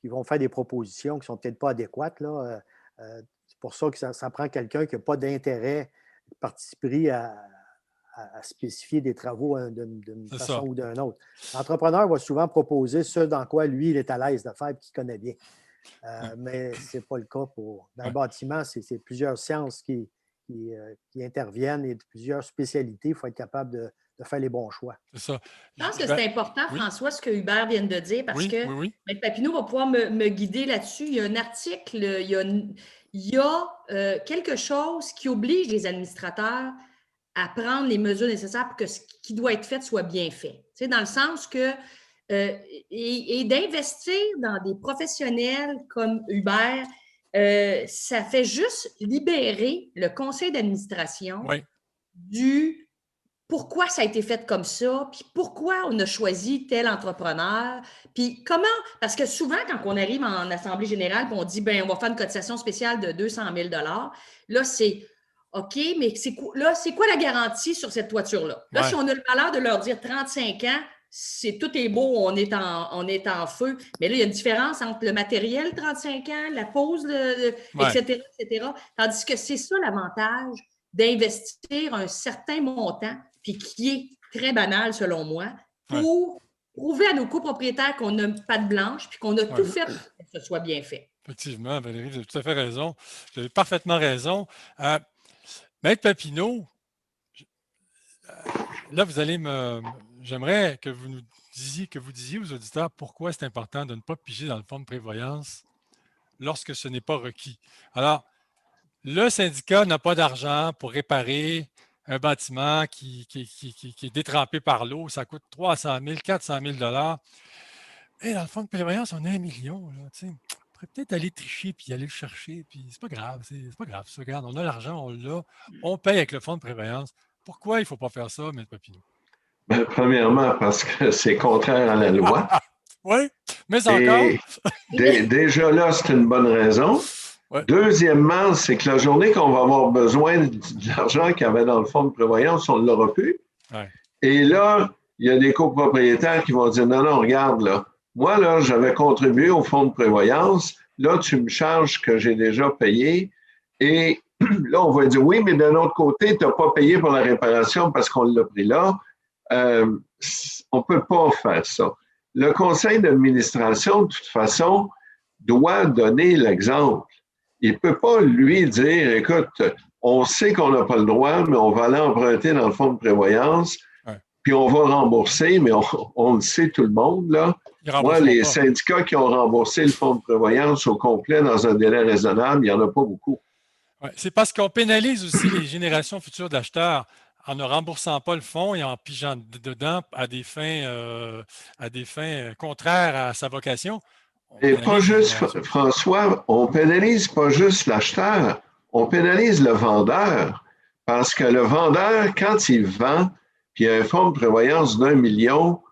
Speaker 3: vont faire des propositions qui ne sont peut-être pas adéquates. Là. C'est pour ça que ça prend quelqu'un qui n'a pas d'intérêt participer à spécifier des travaux d'une façon ou d'une autre. L'entrepreneur va souvent proposer ce dans quoi lui, il est à l'aise de faire et qu'il connaît bien. Mais ce n'est pas le cas dans le bâtiment. C'est plusieurs sciences qui interviennent et plusieurs spécialités. Il faut être capable faire les bons choix.
Speaker 1: C'est ça.
Speaker 2: Je pense que c'est important,
Speaker 1: oui.
Speaker 2: François, ce que Hubert vient de dire, parce
Speaker 1: Oui,
Speaker 2: que
Speaker 1: oui, oui.
Speaker 2: Maître Papineau va pouvoir me guider là-dessus. Il y a un article, il y a quelque chose qui oblige les administrateurs à prendre les mesures nécessaires pour que ce qui doit être fait soit bien fait. Tu sais, dans le sens que et d'investir dans des professionnels comme Hubert, ça fait juste libérer le conseil d'administration
Speaker 1: Oui.
Speaker 2: du pourquoi ça a été fait comme ça, puis pourquoi on a choisi tel entrepreneur, puis comment, parce que souvent, quand on arrive en assemblée générale, puis on dit, ben on va faire une cotisation spéciale de 200 000 là, c'est OK, mais c'est quoi la garantie sur cette toiture-là? Là, si on a le malheur de leur dire 35 ans, tout est beau, on est en feu. Mais là, il y a une différence entre le matériel, 35 ans, la pose, etc., etc. Tandis que c'est ça l'avantage d'investir un certain montant, puis qui est très banal selon moi, pour prouver à nos copropriétaires qu'on n'a pas de blanche, puis qu'on a tout fait pour que ce soit bien fait.
Speaker 1: Effectivement, Valérie, vous avez tout à fait raison. Vous avez parfaitement raison. Maître Papineau, là, j'aimerais que vous disiez aux auditeurs pourquoi c'est important de ne pas piger dans le fonds de prévoyance lorsque ce n'est pas requis. Alors, le syndicat n'a pas d'argent pour réparer un bâtiment qui est détrempé par l'eau. Ça coûte 300 000, 400 000 $. Et dans le fonds de prévoyance, on a 1 million. Là, on pourrait peut-être aller tricher puis aller le chercher. Puis c'est pas grave. C'est pas grave. Ça, regarde, on a l'argent, on l'a. On paye avec le fonds de prévoyance. Pourquoi il ne faut pas faire ça, M. Papineau?
Speaker 4: Ben, premièrement, parce que c'est contraire à la loi.
Speaker 1: Oui, mais encore.
Speaker 4: Et déjà là, c'est une bonne raison. Ouais. Deuxièmement, c'est que la journée qu'on va avoir besoin de l'argent qu'il y avait dans le fonds de prévoyance, on ne l'aura plus. Ouais. Et là, il y a des copropriétaires qui vont dire non, non, regarde là. Moi, là, j'avais contribué au fonds de prévoyance. Là, tu me charges que j'ai déjà payé. Et là, on va dire oui, mais d'un autre côté, tu n'as pas payé pour la réparation parce qu'on l'a pris là. On ne peut pas faire ça. Le conseil d'administration, de toute façon, doit donner l'exemple. Il ne peut pas lui dire, écoute, on sait qu'on n'a pas le droit, mais on va aller emprunter dans le fonds de prévoyance, puis on va rembourser, mais on le sait tout le monde, là. Moi, les syndicats qui ont remboursé le fonds de prévoyance au complet dans un délai raisonnable, il n'y en a pas beaucoup.
Speaker 1: Ouais, c'est parce qu'on pénalise aussi les générations futures d'acheteurs en ne remboursant pas le fonds et en pigeant dedans à des fins contraires à sa vocation.
Speaker 4: Et pas juste, François, on pénalise pas juste l'acheteur, on pénalise le vendeur. Parce que le vendeur, quand il vend, puis il y a un fonds de prévoyance d'1 million,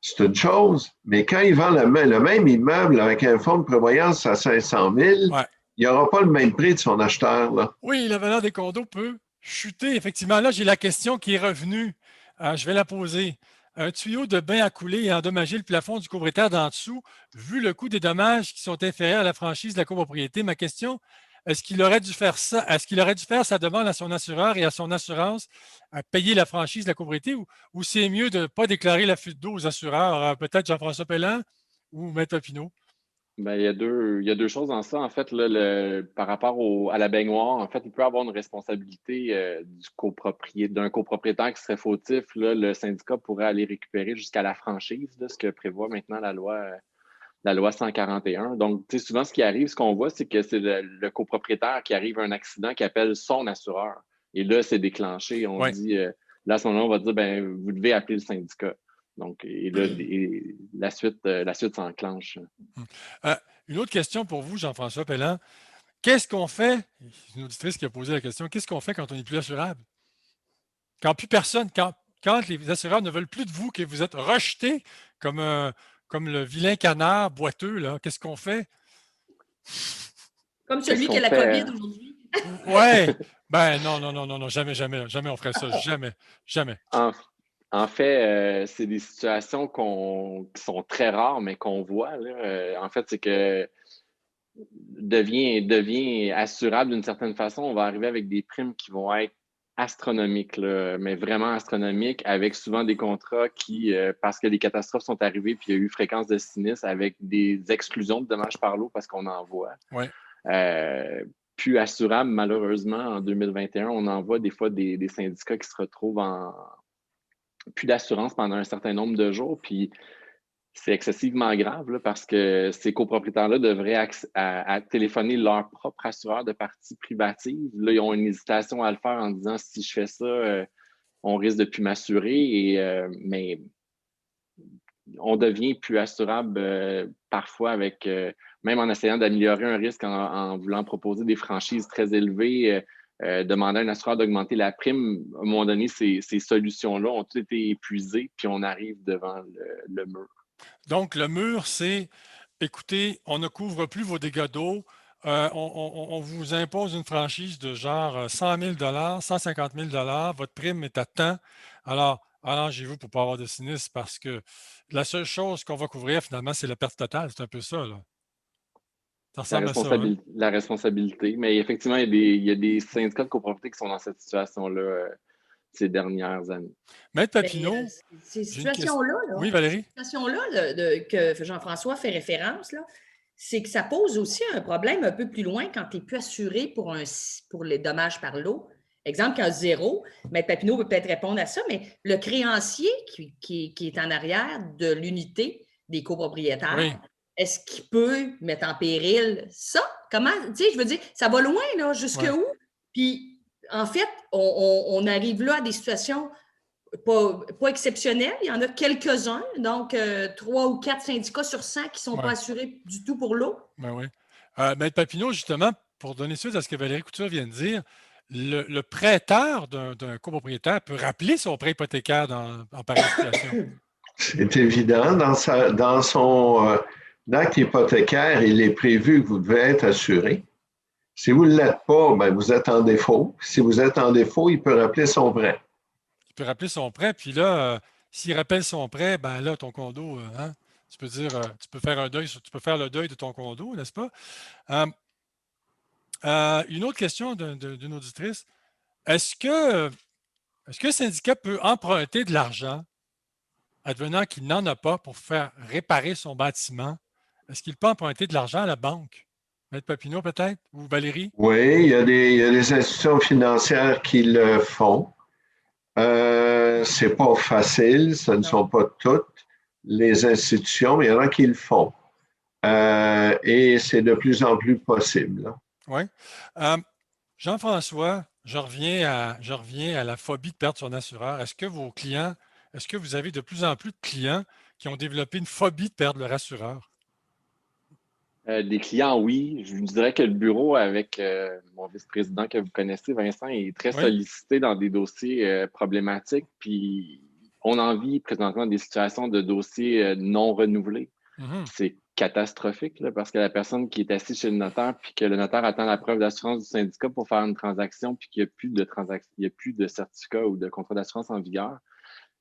Speaker 4: c'est une chose. Mais quand il vend le même immeuble avec un fonds de prévoyance à 500 000, il n'y aura pas le même prix de son acheteur. Là.
Speaker 1: Oui, la valeur des condos peut chuter, effectivement. Là, j'ai la question qui est revenue. Je vais la poser. Un tuyau de bain a coulé et endommagé le plafond du copropriétaire d'en dessous. Vu le coût des dommages qui sont inférieurs à la franchise de la copropriété, ma question, est-ce qu'il aurait dû faire ça? Est-ce qu'il aurait dû faire sa demande à son assureur et à son assurance à payer la franchise de la copropriété ou c'est mieux de ne pas déclarer la fuite d'eau aux assureurs? Peut-être Jean-François Pelland ou M. Papineau?
Speaker 5: Ben, il y a deux choses dans ça. En fait, là, par rapport à la baignoire, en fait, il peut avoir une responsabilité d'un copropriétaire qui serait fautif. Là, le syndicat pourrait aller récupérer jusqu'à la franchise, là, ce que prévoit maintenant la loi 141. Donc, tu sais, souvent, ce qui arrive, ce qu'on voit, c'est que c'est le copropriétaire qui arrive à un accident qui appelle son assureur. Et là, c'est déclenché. On dit, là, à ce moment-là, on va dire, ben, vous devez appeler le syndicat. Donc, et là, la suite s'enclenche.
Speaker 1: Une autre question pour vous, Jean-François Pelland. Qu'est-ce qu'on fait? C'est une auditrice qui a posé la question. Qu'est-ce qu'on fait quand on n'est plus assurable? Quand plus personne, quand les assureurs ne veulent plus de vous, que vous êtes rejeté comme le vilain canard boiteux, là, qu'est-ce qu'on fait?
Speaker 2: Comme celui qui a la COVID aujourd'hui.
Speaker 1: Oui. Ben non, jamais on ferait ça. Jamais.
Speaker 5: En fait, c'est des situations qui sont très rares, mais qu'on voit. Là. En fait, c'est que devient assurable d'une certaine façon. On va arriver avec des primes qui vont être astronomiques, là, mais vraiment astronomiques, avec souvent des contrats qui, parce que les catastrophes sont arrivées, puis il y a eu fréquence de sinistres avec des exclusions de dommages par l'eau parce qu'on en voit.
Speaker 1: Ouais.
Speaker 5: Plus assurable, malheureusement, en 2021, on en voit des fois des syndicats qui se retrouvent plus d'assurance pendant un certain nombre de jours. Puis c'est excessivement grave là, parce que ces copropriétaires-là devraient à téléphoner leur propre assureur de partie privative. Là, ils ont une hésitation à le faire en disant si je fais ça, on risque de plus m'assurer. Mais on devient plus assurable parfois avec, même en essayant d'améliorer un risque en voulant proposer des franchises très élevées, demander à un assureur d'augmenter la prime. À un moment donné, ces solutions-là ont toutes été épuisées, puis on arrive devant le mur.
Speaker 1: Donc, le mur, c'est, écoutez, on ne couvre plus vos dégâts d'eau. On vous impose une franchise de genre 100 000 150 000 votre prime est à temps. Alors, arrangez-vous pour ne pas avoir de sinistre parce que la seule chose qu'on va couvrir, finalement, c'est la perte totale. C'est un peu ça, là. Ça ressemble à ça, hein?
Speaker 5: La responsabilité. Mais effectivement, il y a des syndicats de copropriété qui sont dans cette situation-là ces dernières années.
Speaker 1: Maître
Speaker 2: Mais
Speaker 1: Papineau,
Speaker 2: ces
Speaker 1: j'ai une question.
Speaker 2: situations-là,
Speaker 1: Oui, Valérie?
Speaker 2: que Jean-François fait référence, là, c'est que ça pose aussi un problème un peu plus loin quand tu n'es plus assuré pour les dommages par l'eau. Exemple, quand zéro, Maître Papineau peut peut-être répondre à ça, mais le créancier qui est en arrière de l'unité des copropriétaires,
Speaker 1: Oui.
Speaker 2: est-ce qu'il peut mettre en péril ça? Comment, tu sais, je veux dire, ça va loin, là, jusque
Speaker 1: Ouais.
Speaker 2: où? Puis, en fait, on arrive là à des situations pas exceptionnelles. Il y en a quelques-uns, donc 3 ou 4 syndicats sur 100 qui ne sont pas
Speaker 1: Ouais.
Speaker 2: assurés du tout pour l'eau.
Speaker 1: Ben oui. Maître Papineau, justement, pour donner suite à ce que Valérie Couture vient de dire, le prêteur d'un copropriétaire peut rappeler son prêt hypothécaire en pareille situation.
Speaker 4: C'est évident. Dans son acte hypothécaire, il est prévu que vous devez être assuré. Si vous ne l'êtes pas, ben, vous êtes en défaut. Si vous êtes en défaut, il peut rappeler son prêt.
Speaker 1: Il peut rappeler son prêt, puis là, s'il rappelle son prêt, ben là, ton condo, hein, tu peux dire, tu peux faire tu peux faire le deuil de ton condo, n'est-ce pas? Une autre question d'une auditrice. Est-ce que le syndicat peut emprunter de l'argent, advenant qu'il n'en a pas, pour faire réparer son bâtiment? Est-ce qu'il peut emprunter de l'argent à la banque? Maître Papineau, peut-être? Ou Valérie?
Speaker 4: Oui, il y a des institutions financières qui le font. C'est pas facile, ce ne sont pas toutes les institutions, mais il y en a qui le font. Et c'est de plus en plus possible.
Speaker 1: Oui. Jean-François, je reviens à la phobie de perdre son assureur. Est-ce que vous avez de plus en plus de clients qui ont développé une phobie de perdre leur assureur?
Speaker 5: Des clients, oui. Je vous dirais que le bureau avec mon vice-président que vous connaissez, Vincent, est très
Speaker 1: Oui.
Speaker 5: sollicité dans des dossiers problématiques. Puis on en vit présentement des situations de dossiers non renouvelés.
Speaker 1: Mhm.
Speaker 5: C'est catastrophique là, parce que la personne qui est assise chez le notaire, puis que le notaire attend la preuve d'assurance du syndicat pour faire une transaction, puis qu'il n'y a plus de transaction, il n'y a plus de certificat ou de contrat d'assurance en vigueur.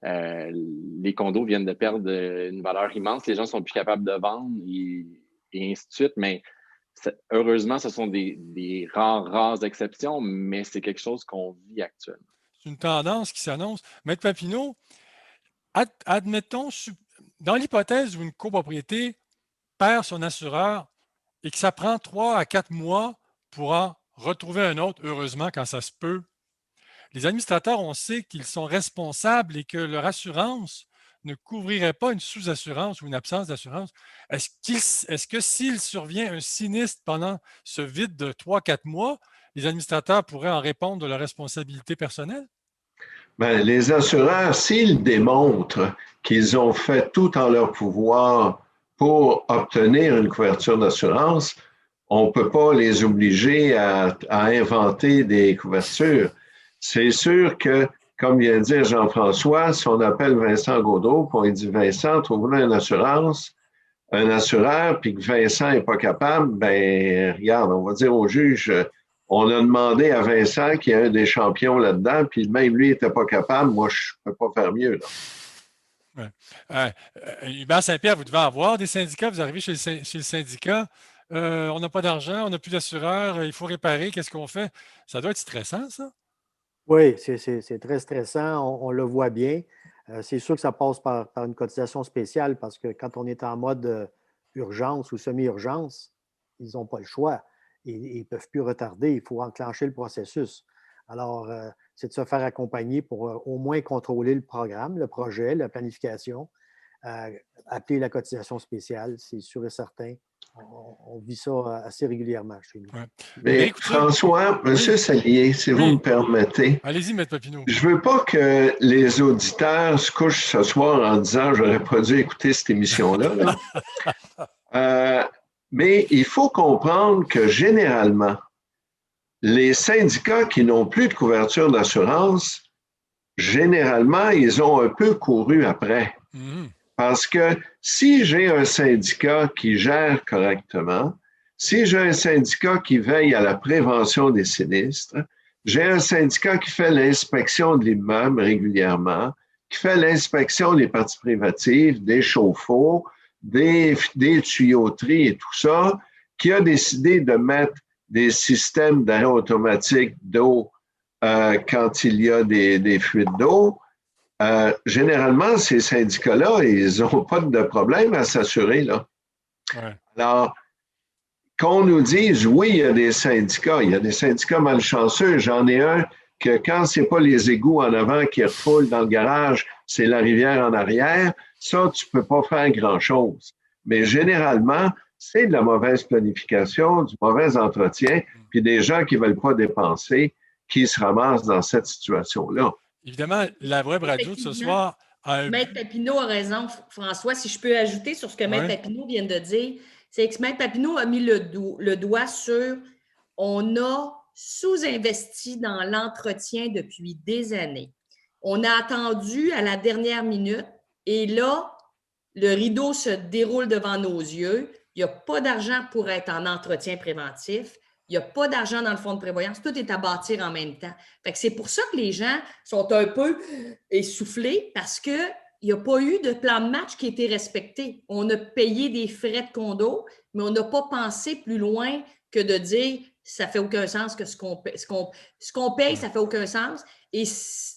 Speaker 5: Les condos viennent de perdre une valeur immense. Les gens sont plus capables de vendre et ainsi de suite. Mais heureusement, ce sont des rares exceptions, mais c'est quelque chose qu'on vit actuellement.
Speaker 1: C'est une tendance qui s'annonce. Maître Papineau, admettons, dans l'hypothèse où une copropriété perd son assureur et que ça prend 3 à 4 mois pour en retrouver un autre, heureusement, quand ça se peut, les administrateurs, on sait qu'ils sont responsables et que leur assurance ne couvrirait pas une sous-assurance ou une absence d'assurance. Est-ce que s'il survient un sinistre pendant ce vide de 3-4 mois, les administrateurs pourraient en répondre de leur responsabilité personnelle?
Speaker 4: Ben, les assureurs, s'ils démontrent qu'ils ont fait tout en leur pouvoir pour obtenir une couverture d'assurance, on ne peut pas les obliger à inventer des couvertures. C'est sûr que, comme vient de dire Jean-François, si on appelle Vincent Gaudreau, puis on lui dit Vincent, trouve-nous une assurance, un assureur, puis que Vincent n'est pas capable, ben regarde, on va dire au juge, on a demandé à Vincent, qui est un des champions là-dedans, puis même lui n'était pas capable, moi je ne peux pas faire mieux. Là.
Speaker 1: Ouais. Hubert Saint-Pierre, vous devez avoir des syndicats, vous arrivez chez le syndicat, on n'a pas d'argent, on n'a plus d'assureur, il faut réparer, qu'est-ce qu'on fait? Ça doit être stressant, ça?
Speaker 3: Oui, c'est très stressant, on le voit bien. C'est sûr que ça passe par une cotisation spéciale parce que quand on est en mode urgence ou semi-urgence, ils n'ont pas le choix. Ils ne peuvent plus retarder, il faut enclencher le processus. Alors, c'est de se faire accompagner pour au moins contrôler le programme, le projet, la planification, appeler la cotisation spéciale, c'est sûr et certain. On vit ça assez régulièrement chez nous.
Speaker 1: Ouais.
Speaker 4: Mais François, M. Sallier, si vous me permettez.
Speaker 1: Allez-y, M. Papineau.
Speaker 4: Je ne veux pas que les auditeurs se couchent ce soir en disant « j'aurais pas dû écouter cette émission-là ». Mais il faut comprendre que généralement, les syndicats qui n'ont plus de couverture d'assurance, généralement, ils ont un peu couru après. Parce que si j'ai un syndicat qui gère correctement, si j'ai un syndicat qui veille à la prévention des sinistres, j'ai un syndicat qui fait l'inspection de l'immeuble régulièrement, qui fait l'inspection des parties privatives, des chauffe-eau, des tuyauteries et tout ça, qui a décidé de mettre des systèmes d'arrêt automatique d'eau quand il y a des fuites d'eau, généralement, ces syndicats-là, ils n'ont pas de problème à s'assurer, là.
Speaker 1: Ouais.
Speaker 4: Alors, qu'on nous dise, oui, il y a des syndicats malchanceux. J'en ai un que quand c'est pas les égouts en avant qui refoulent dans le garage, c'est la rivière en arrière. Ça, tu peux pas faire grand-chose. Mais généralement, c'est de la mauvaise planification, du mauvais entretien, puis des gens qui veulent pas dépenser, qui se ramassent dans cette situation-là.
Speaker 1: Évidemment, la Web Radio de ce soir a
Speaker 2: Maître Papineau a raison, François. Si je peux ajouter sur ce que Maître Papineau vient de dire, c'est que Maître Papineau a mis le doigt sur on a sous-investi dans l'entretien depuis des années. On a attendu à la dernière minute et là, le rideau se déroule devant nos yeux. Il n'y a pas d'argent pour être en entretien préventif. Il n'y a pas d'argent dans le fonds de prévoyance. Tout est à bâtir en même temps. Fait que c'est pour ça que les gens sont un peu essoufflés parce qu'il n'y a pas eu de plan de match qui a été respecté. On a payé des frais de condo, mais on n'a pas pensé plus loin que de dire ça ne fait aucun sens que ce qu'on paye, ça ne fait aucun sens. Et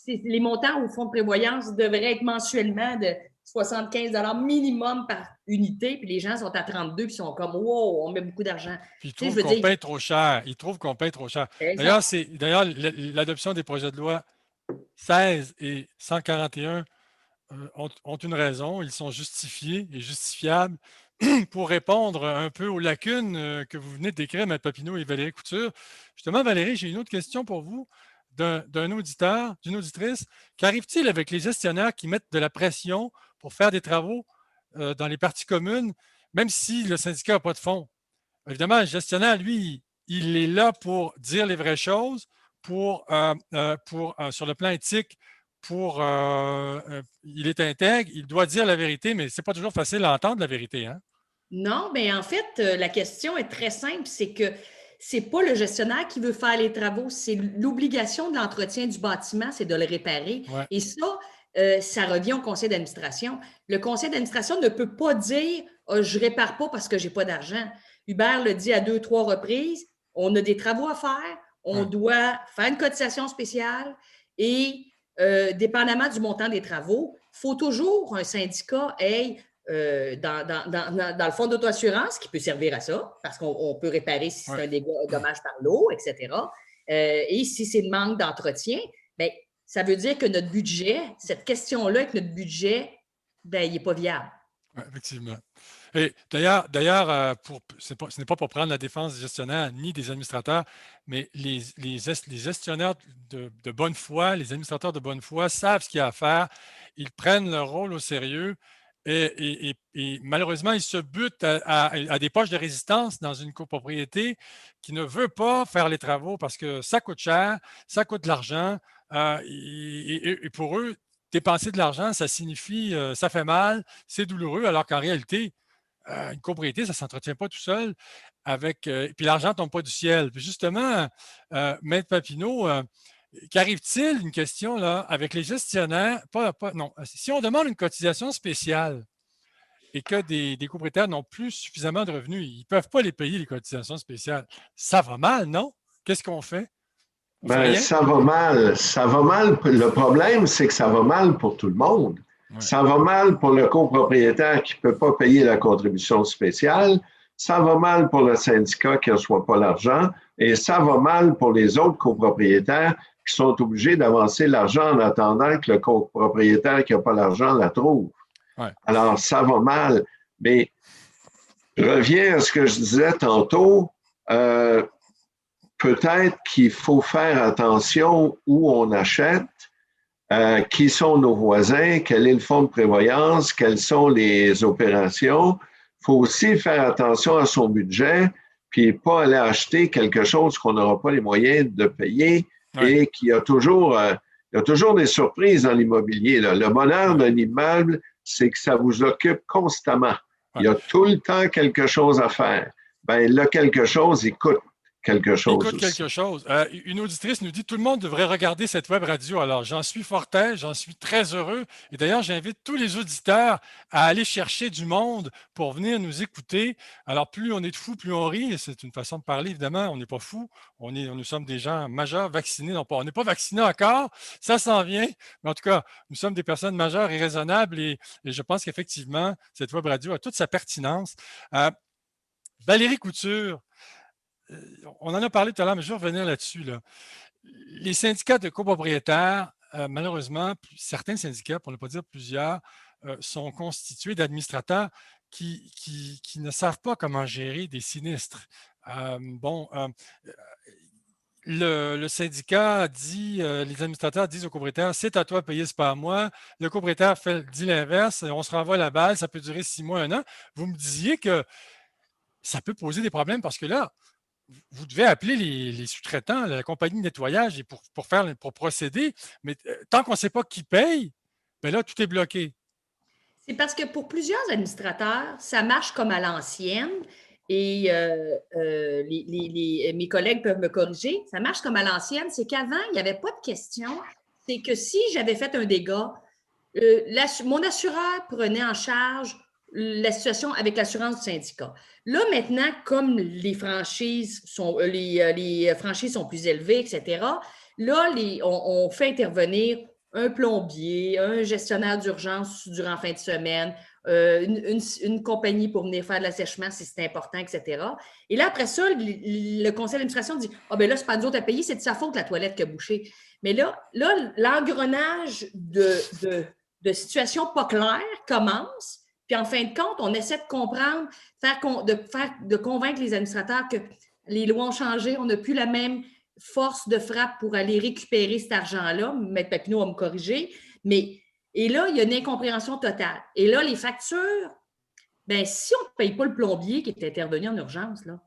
Speaker 2: les montants au fonds de prévoyance devraient être mensuellement de 75 $ minimum par unité, puis les gens sont à 32 puis sont comme « wow, on met beaucoup d'argent ».
Speaker 1: Ils trouvent qu'on paye trop cher. D'ailleurs, l'adoption des projets de loi 16 et 141 ont une raison. Ils sont justifiés et justifiables pour répondre un peu aux lacunes que vous venez de décrire, M. Papineau et Valérie Couture. Justement, Valérie, j'ai une autre question pour vous d'un auditeur, d'une auditrice. Qu'arrive-t-il avec les gestionnaires qui mettent de la pression pour faire des travaux dans les parties communes, même si le syndicat n'a pas de fonds? Évidemment, le gestionnaire, lui, il est là pour dire les vraies choses, sur le plan éthique, il est intègre, il doit dire la vérité, mais ce n'est pas toujours facile à entendre la vérité. Hein?
Speaker 2: Non, mais en fait, la question est très simple, c'est que ce n'est pas le gestionnaire qui veut faire les travaux, c'est l'obligation de l'entretien du bâtiment, c'est de le réparer. Ouais. Et ça, ça revient au conseil d'administration. Le conseil d'administration ne peut pas dire je ne répare pas parce que je n'ai pas d'argent. Hubert le dit à 2-3 reprises, on a des travaux à faire, on doit faire une cotisation spéciale et dépendamment du montant des travaux, il faut toujours un syndicat ait dans le fonds d'auto-assurance qui peut servir à ça, parce qu'on peut réparer si c'est un dommage par l'eau, etc. Et si c'est le manque d'entretien, bien, ça veut dire que notre budget, cette question-là avec notre budget, bien, il n'est pas viable.
Speaker 1: Oui, effectivement. Et d'ailleurs, ce n'est pas pour prendre la défense des gestionnaires ni des administrateurs, mais les gestionnaires de bonne foi, les administrateurs de bonne foi savent ce qu'il y a à faire. Ils prennent leur rôle au sérieux et malheureusement, ils se butent à des poches de résistance dans une copropriété qui ne veut pas faire les travaux parce que ça coûte cher, ça coûte de l'argent. Et pour eux, dépenser de l'argent, ça signifie ça fait mal, c'est douloureux, alors qu'en réalité, une copropriété, ça ne s'entretient pas tout seul puis l'argent ne tombe pas du ciel. Puis justement, Maître Papineau, qu'arrive-t-il, une question là, avec les gestionnaires? Non, si on demande une cotisation spéciale et que des copropriétaires n'ont plus suffisamment de revenus, ils ne peuvent pas les payer, les cotisations spéciales. Ça va mal, non? Qu'est-ce qu'on fait?
Speaker 4: Ben, ça va mal. Ça va mal. Le problème, c'est que ça va mal pour tout le monde. Ouais. Ça va mal pour le copropriétaire qui ne peut pas payer la contribution spéciale. Ça va mal pour le syndicat qui ne reçoit pas l'argent. Et ça va mal pour les autres copropriétaires qui sont obligés d'avancer l'argent en attendant que le copropriétaire qui n'a pas l'argent la trouve.
Speaker 1: Ouais.
Speaker 4: Alors, ça va mal. Mais je reviens à ce que je disais tantôt. Peut-être qu'il faut faire attention où on achète, qui sont nos voisins, quel est le fonds de prévoyance, quelles sont les opérations. Il faut aussi faire attention à son budget, puis pas aller acheter quelque chose qu'on n'aura pas les moyens de payer et qu'il y a toujours des surprises dans l'immobilier. Là. Le bonheur d'un immeuble, c'est que ça vous occupe constamment. Il y a tout le temps quelque chose à faire. Ben, là, quelque chose, il coûte quelque chose.
Speaker 1: Il coûte quelque chose. Une auditrice nous dit tout le monde devrait regarder cette web radio. Alors, j'en suis fortin, j'en suis très heureux. Et d'ailleurs, j'invite tous les auditeurs à aller chercher du monde pour venir nous écouter. Alors, plus on est de fous, plus on rit. C'est une façon de parler, évidemment. On n'est pas fous. Nous sommes des gens majeurs, vaccinés. Non, on n'est pas vaccinés encore. Ça s'en vient. Mais en tout cas, nous sommes des personnes majeures et raisonnables. Et je pense qu'effectivement, cette web radio a toute sa pertinence. Valérie Couture, on en a parlé tout à l'heure, mais je vais revenir là-dessus. Là. Les syndicats de copropriétaires, malheureusement, certains syndicats, pour ne pas dire plusieurs, sont constitués d'administrateurs qui ne savent pas comment gérer des sinistres. Le syndicat dit, les administrateurs disent aux copropriétaires, c'est à toi de payer, c'est pas à moi. Le copropriétaire dit l'inverse, on se renvoie la balle, ça peut durer 6 mois, 1 an. Vous me disiez que ça peut poser des problèmes parce que là, vous devez appeler les sous-traitants, la compagnie de nettoyage pour procéder, mais tant qu'on ne sait pas qui paye, bien là, tout est bloqué.
Speaker 2: C'est parce que pour plusieurs administrateurs, ça marche comme à l'ancienne et mes collègues peuvent me corriger. Ça marche comme à l'ancienne, c'est qu'avant, il n'y avait pas de question. C'est que si j'avais fait un dégât, mon assureur prenait en charge la situation avec l'assurance du syndicat. Là, maintenant, comme les franchises sont, les franchises sont plus élevées, etc., là, on fait intervenir un plombier, un gestionnaire d'urgence durant la fin de semaine, une compagnie pour venir faire de l'assèchement si c'est important, etc. Et là, après ça, le conseil d'administration dit « Ah, bien là, c'est pas nous autres à payer, c'est de sa faute la toilette qui a bouché. » Mais là l'engrenage de situations pas claires commence. Puis en fin de compte, on essaie de comprendre, de convaincre les administrateurs que les lois ont changé, on n'a plus la même force de frappe pour aller récupérer cet argent-là. Maître Papineau va me corriger. Et là, il y a une incompréhension totale. Et là, les factures, bien, si on ne paye pas le plombier qui est intervenu en urgence, là,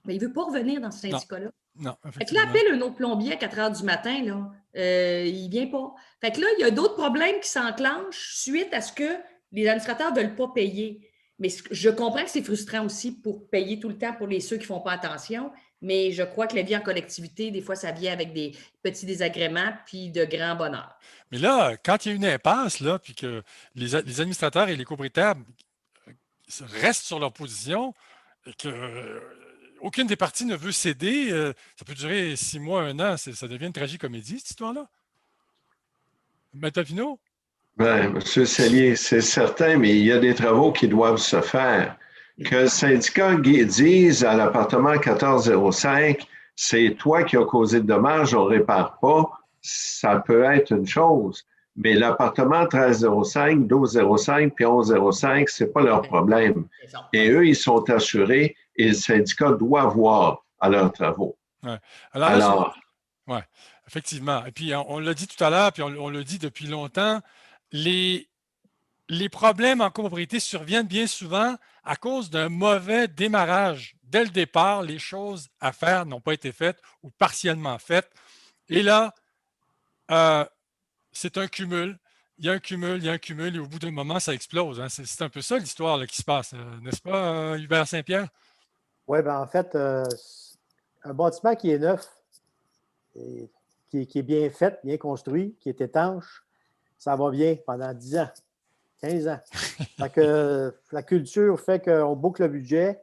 Speaker 2: bien, il ne veut pas revenir dans ce syndicat-là.
Speaker 1: Non,
Speaker 2: fait que là, appelle un autre plombier à 4 heures du matin, là, il ne vient pas. Fait que là, il y a d'autres problèmes qui s'enclenchent suite à ce que les administrateurs ne veulent pas payer. Mais je comprends que c'est frustrant aussi pour payer tout le temps pour ceux qui ne font pas attention, mais je crois que la vie en collectivité, des fois, ça vient avec des petits désagréments puis de grands bonheurs.
Speaker 1: Mais là, quand il y a une impasse, là, puis que les administrateurs et les copropriétaires restent sur leur position, et que aucune des parties ne veut céder, ça peut durer 6 mois, 1 an, ça devient une tragicomédie, cette histoire-là. Maître Papineau?
Speaker 4: Bien, M. Sellier, c'est certain, mais il y a des travaux qui doivent se faire. Que le syndicat dise à l'appartement 1405, c'est toi qui as causé le dommage, on ne répare pas, ça peut être une chose. Mais l'appartement 1305, 1205 puis 1105, ce n'est pas leur problème. Et eux, ils sont assurés et le syndicat doit voir à leurs travaux.
Speaker 1: Ouais. Alors ouais, effectivement. Et puis, on l'a dit tout à l'heure, puis on le dit depuis longtemps, les problèmes en copropriété surviennent bien souvent à cause d'un mauvais démarrage. Dès le départ, les choses à faire n'ont pas été faites ou partiellement faites. Et là, c'est un cumul. Il y a un cumul, et au bout d'un moment, ça explose. Hein. C'est un peu ça l'histoire qui se passe, n'est-ce pas, Hubert Saint-Pierre?
Speaker 3: Oui, bien en fait, un bâtiment qui est neuf, qui est bien fait, bien construit, qui est étanche, ça va bien pendant 10 ans, 15 ans. Fait que, la culture fait qu'on boucle le budget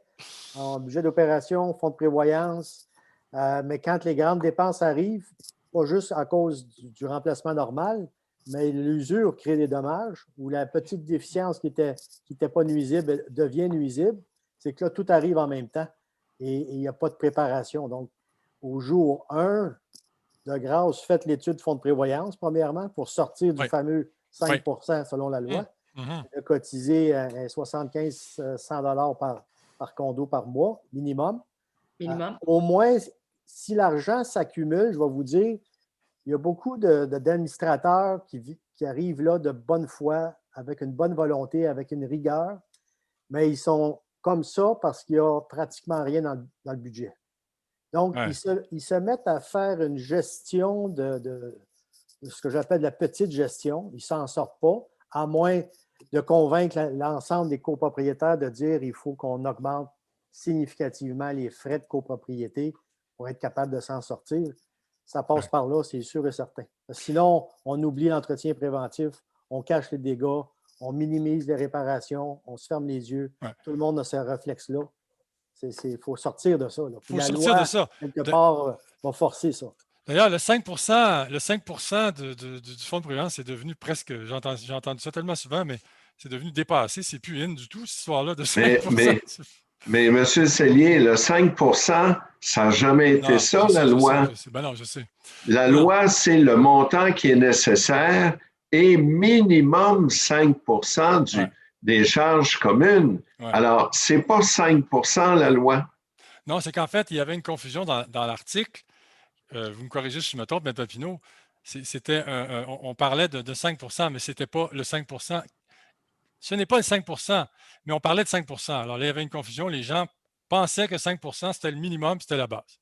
Speaker 3: d'opération, fonds de prévoyance, mais quand les grandes dépenses arrivent, pas juste à cause du remplacement normal, mais l'usure crée des dommages ou la petite déficience qui était pas nuisible devient nuisible, c'est que là, tout arrive en même temps et il n'y a pas de préparation. Donc, au jour 1, de grâce, faites l'étude fonds de prévoyance, premièrement, pour sortir du fameux 5 selon la loi. De cotiser 75-100 $ par condo par mois, minimum. Au moins, si l'argent s'accumule, je vais vous dire, il y a beaucoup d'administrateurs qui arrivent là de bonne foi, avec une bonne volonté, avec une rigueur, mais ils sont comme ça parce qu'il n'y a pratiquement rien dans le budget. Donc, ils se mettent à faire une gestion de ce que j'appelle la petite gestion. Ils ne s'en sortent pas, à moins de convaincre l'ensemble des copropriétaires de dire qu'il faut qu'on augmente significativement les frais de copropriété pour être capable de s'en sortir. Ça passe par là, c'est sûr et certain. Sinon, on oublie l'entretien préventif, on cache les dégâts, on minimise les réparations, on se ferme les yeux. Tout le monde a ce réflexe-là. Il faut sortir de ça.
Speaker 1: Il faut sortir de ça.
Speaker 3: Quelque part, va forcer ça.
Speaker 1: D'ailleurs, le 5 du fonds de prévoyance, c'est devenu presque, j'ai entendu ça tellement souvent, mais c'est devenu dépassé. C'est plus in du tout, cette histoire-là de 5
Speaker 4: Mais M. Cellier, le 5 ça n'a jamais été la loi.
Speaker 1: Je sais.
Speaker 4: La loi, c'est le montant qui est nécessaire et minimum 5 des charges communes. Alors, ce n'est pas 5 la loi.
Speaker 1: Non, c'est qu'en fait, il y avait une confusion dans l'article. Vous me corrigez si je me trompe, M. Papineau. On parlait de 5 mais ce n'était pas le 5 Ce n'est pas le 5 mais on parlait de 5 Alors là, il y avait une confusion. Les gens pensaient que 5 c'était le minimum, c'était la base.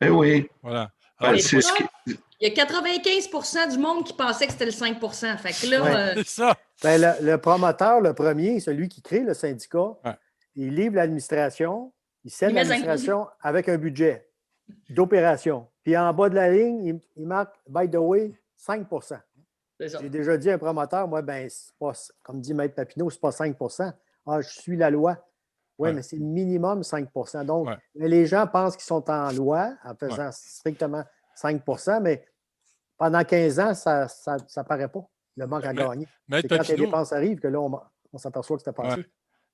Speaker 4: Eh oui.
Speaker 1: Voilà.
Speaker 2: Alors, il y a 95 du monde qui pensait que c'était le 5 Fait que là,
Speaker 1: c'est ça.
Speaker 3: Ben, le promoteur, le premier, celui qui crée le syndicat, il livre l'administration, il cède l'administration avec un budget d'opération. Puis en bas de la ligne, il marque, by the way, 5 J'ai déjà dit à un promoteur, moi, c'est pas, comme dit Maître Papineau, c'est pas 5 je suis la loi. Oui, mais c'est minimum 5 Donc, les gens pensent qu'ils sont en loi en faisant strictement 5 mais pendant 15 ans, ça ne paraît pas, le manque à gagner. C'est quand les dépenses arrivent que là, on s'aperçoit que c'était passé.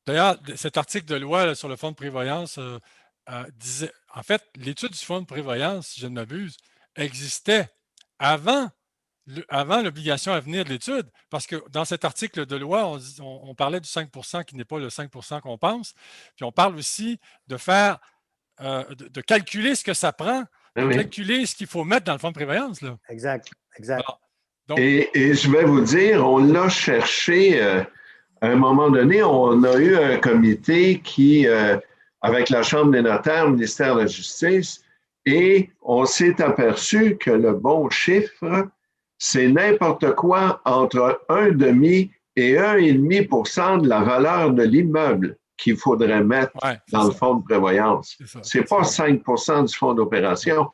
Speaker 1: D'ailleurs, cet article de loi là, sur le fonds de prévoyance disait, en fait, l'étude du fonds de prévoyance, si je ne m'abuse, existait avant l'obligation à venir de l'étude, parce que dans cet article de loi, on parlait du 5 qui n'est pas le 5 qu'on pense, puis on parle aussi de faire, de calculer ce que ça prend, calculer ce qu'il faut mettre dans le fonds de prévoyance. Là.
Speaker 3: Exact.
Speaker 4: Alors, donc, et je vais vous dire, on l'a cherché, à un moment donné, on a eu un comité qui, avec la Chambre des notaires, le ministère de la Justice, et on s'est aperçu que le bon chiffre, c'est n'importe quoi entre 1,5 et 1,5 de la valeur de l'immeuble qu'il faudrait mettre dans le fonds de prévoyance. Ce n'est pas 5 du fonds d'opération.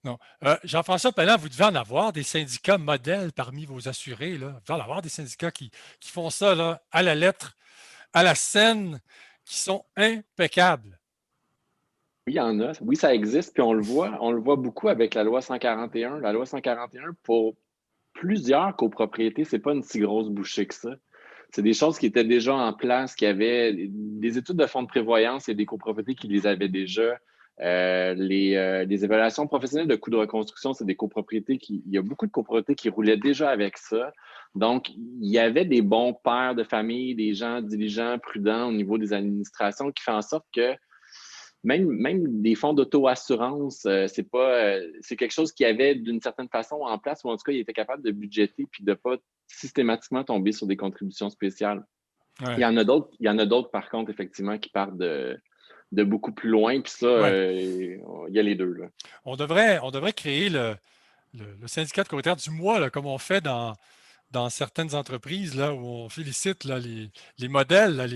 Speaker 1: Non. Jean-François Pelland, vous devez en avoir des syndicats modèles parmi vos assurés. Là. Vous devez en avoir des syndicats qui font ça là, à la lettre, à la scène, qui sont impeccables.
Speaker 5: Oui, il y en a. Oui, ça existe, puis on le voit beaucoup avec la loi 141. La loi 141, pour plusieurs copropriétés, ce n'est pas une si grosse bouchée que ça. C'est des choses qui étaient déjà en place, qui avaient des études de fonds de prévoyance et des copropriétés qui les avaient déjà. Les évaluations professionnelles de coûts de reconstruction, c'est des copropriétés il y a beaucoup de copropriétés qui roulaient déjà avec ça. Donc, il y avait des bons pères de famille, des gens diligents, prudents au niveau des administrations qui font en sorte que même des fonds d'auto-assurance, c'est quelque chose qui avait d'une certaine façon en place, ou en tout cas, ils étaient capables de budgéter puis de ne pas systématiquement tomber sur des contributions spéciales. Ouais. Il y en a d'autres, par contre, effectivement, qui partent de beaucoup plus loin, puis ça, il y a les deux. Là.
Speaker 1: On devrait créer le syndicat de copropriétaires du mois, là, comme on fait dans certaines entreprises là, où on félicite là, les modèles. Là,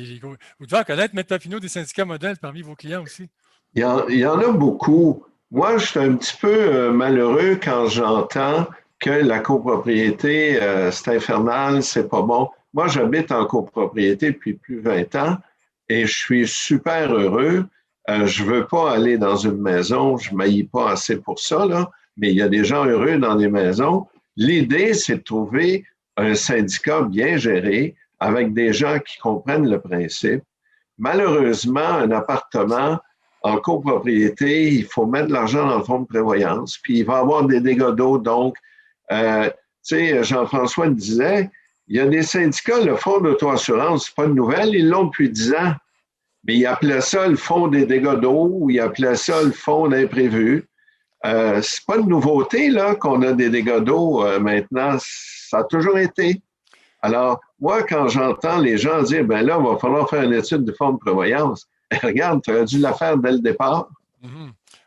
Speaker 1: vous devez en connaître, M. Papineau, des syndicats modèles parmi vos clients aussi.
Speaker 4: Il y en a beaucoup. Moi, je suis un petit peu malheureux quand j'entends que la copropriété, c'est infernal, c'est pas bon. Moi, j'habite en copropriété depuis plus de 20 ans et je suis super heureux. Je veux pas aller dans une maison, je m'haïs pas assez pour ça, là, mais il y a des gens heureux dans des maisons. L'idée, c'est de trouver un syndicat bien géré avec des gens qui comprennent le principe. Malheureusement, un appartement, en copropriété, il faut mettre de l'argent dans le fonds de prévoyance, puis il va y avoir des dégâts d'eau. Donc, tu sais, Jean-François le disait, il y a des syndicats, le fonds d'auto-assurance, c'est pas une nouvelle, ils l'ont depuis 10 ans. Mais ils appelaient ça le fonds des dégâts d'eau ou ils appelaient ça le fonds d'imprévu. C'est pas une nouveauté là qu'on a des dégâts d'eau maintenant, ça a toujours été. Alors, moi, quand j'entends les gens dire, ben là, il va falloir faire une étude de fonds de prévoyance, regarde, tu aurais dû la faire dès le départ.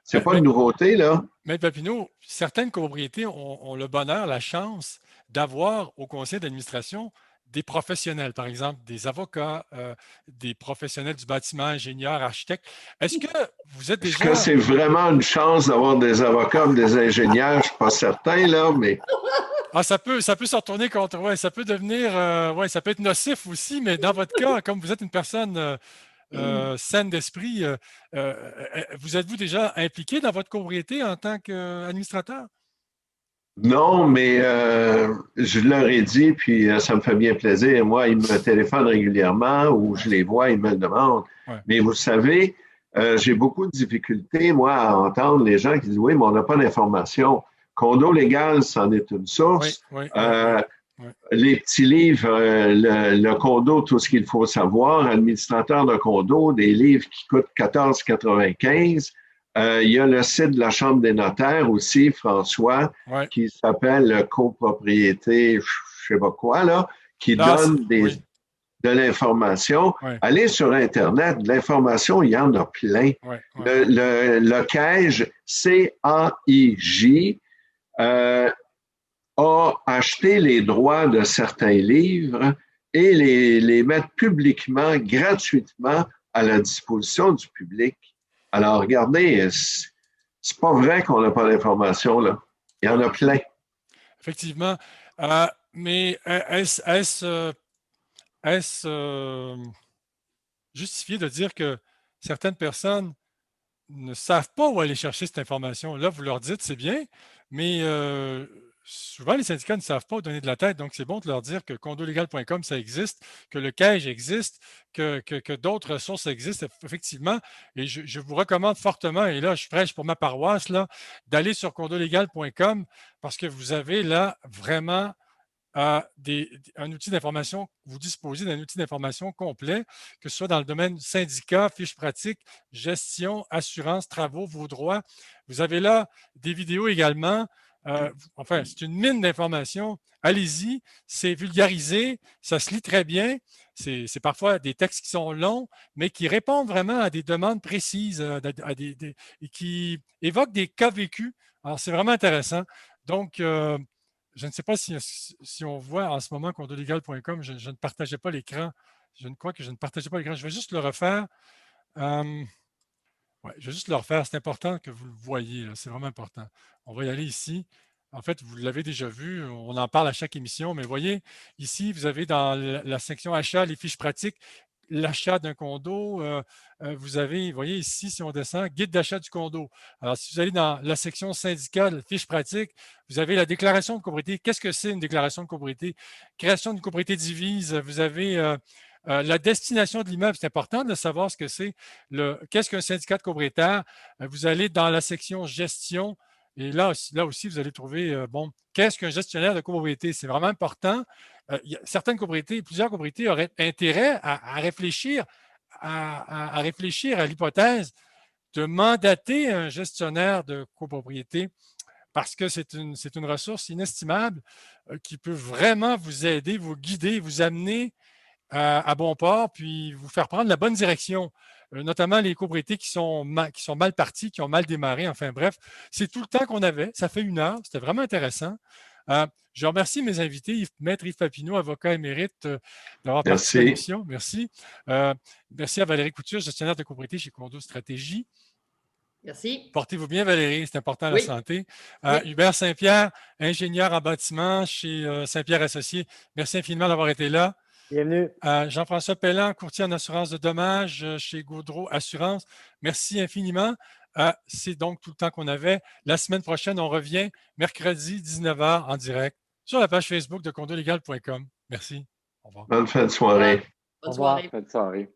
Speaker 4: C'est pas une nouveauté, là.
Speaker 1: Mais Papineau, certaines copropriétés ont le bonheur, la chance d'avoir au conseil d'administration des professionnels, par exemple des avocats, des professionnels du bâtiment, ingénieurs, architectes. Est-ce que vous êtes déjà...
Speaker 4: Est-ce que c'est vraiment une chance d'avoir des avocats ou des ingénieurs? Je ne suis pas certain, là, mais...
Speaker 1: Ah, ça peut se retourner contre... Ouais, ça peut devenir... ouais, ça peut être nocif aussi, mais dans votre cas, comme vous êtes une personne saine d'esprit, vous êtes-vous déjà impliqué dans votre copropriété en tant qu'administrateur?
Speaker 4: Non, mais je leur ai dit, puis ça me fait bien plaisir. Moi, ils me téléphonent régulièrement ou je les vois, ils me le demandent.
Speaker 1: Ouais.
Speaker 4: Mais vous savez, j'ai beaucoup de difficultés, moi, à entendre les gens qui disent, oui, mais on n'a pas d'informations. Condo légal, c'en est une source.
Speaker 1: Oui.
Speaker 4: Les petits livres, le condo, tout ce qu'il faut savoir, administrateur de condo, des livres qui coûtent 14,95. Il y a le site de la Chambre des notaires aussi, François, qui s'appelle copropriété, je ne sais pas quoi, là, qui donne de l'information. Allez sur Internet, de l'information, il y en a plein. Le CAIJ, C-A-I-J, a acheté les droits de certains livres et les mettre publiquement, gratuitement, à la disposition du public. Alors, regardez, c'est pas vrai qu'on n'a pas d'informations, là. Il y en a plein.
Speaker 1: Effectivement. Mais est-ce justifié de dire que certaines personnes ne savent pas où aller chercher cette information? Là, vous leur dites, c'est bien, mais souvent, les syndicats ne savent pas où donner de la tête. Donc, c'est bon de leur dire que condolégal.com, ça existe, que le CAIJ existe, que d'autres ressources existent, effectivement. Et je vous recommande fortement, et là, je prêche pour ma paroisse, là, d'aller sur condolégal.com parce que vous avez là vraiment un outil d'information, vous disposez d'un outil d'information complet, que ce soit dans le domaine syndicat, fiches pratiques, gestion, assurance, travaux, vos droits. Vous avez là des vidéos également. Enfin, c'est une mine d'informations. Allez-y, c'est vulgarisé, ça se lit très bien. C'est parfois des textes qui sont longs, mais qui répondent vraiment à des demandes précises et qui évoquent des cas vécus. Alors, c'est vraiment intéressant. Donc, je ne sais pas si on voit en ce moment condolégal.com, je ne partageais pas l'écran. Je ne crois que je ne partageais pas l'écran. Je vais juste le refaire. Je vais juste le refaire. C'est important que vous le voyez. C'est vraiment important. On va y aller ici. En fait, vous l'avez déjà vu. On en parle à chaque émission. Mais voyez, ici, vous avez dans la section achat les fiches pratiques, l'achat d'un condo. Vous avez, vous voyez ici, si on descend, guide d'achat du condo. Alors, si vous allez dans la section syndicale, fiches pratiques, vous avez la déclaration de copropriété. Qu'est-ce que c'est une déclaration de copropriété? Création d'une copropriété divise. Vous avez la destination de l'immeuble. C'est important de savoir ce que c'est. Qu'est-ce qu'un syndicat de copropriétaires? Vous allez dans la section gestion. Et là aussi, vous allez trouver, qu'est-ce qu'un gestionnaire de copropriété? C'est vraiment important. Certaines copropriétés, plusieurs copropriétés auraient intérêt à réfléchir à l'hypothèse de mandater un gestionnaire de copropriété parce que c'est une ressource inestimable qui peut vraiment vous aider, vous guider, vous amener à bon port, puis vous faire prendre la bonne direction. Notamment les copropriétés qui sont mal parties, qui ont mal démarré. Enfin bref, c'est tout le temps qu'on avait. Ça fait 1 heure. C'était vraiment intéressant. Je remercie mes invités, Maître Yves Papineau, avocat émérite, d'avoir participé à l'émission. Merci. Merci à Valérie Couture, gestionnaire de copropriété chez Condo Stratégie.
Speaker 2: Merci.
Speaker 1: Portez-vous bien, Valérie, c'est important à la santé. Hubert Saint-Pierre, ingénieur en bâtiment chez Saint-Pierre Associés. Merci infiniment d'avoir été là.
Speaker 3: Bienvenue.
Speaker 1: Jean-François Pellan, courtier en assurance de dommages chez Gaudreau Assurance. Merci infiniment. C'est donc tout le temps qu'on avait. La semaine prochaine, on revient mercredi 19h en direct sur la page Facebook de condolégal.com. Merci. Au revoir.
Speaker 4: Bonne fin de soirée.
Speaker 2: Bonne soirée.
Speaker 5: Bonne soirée.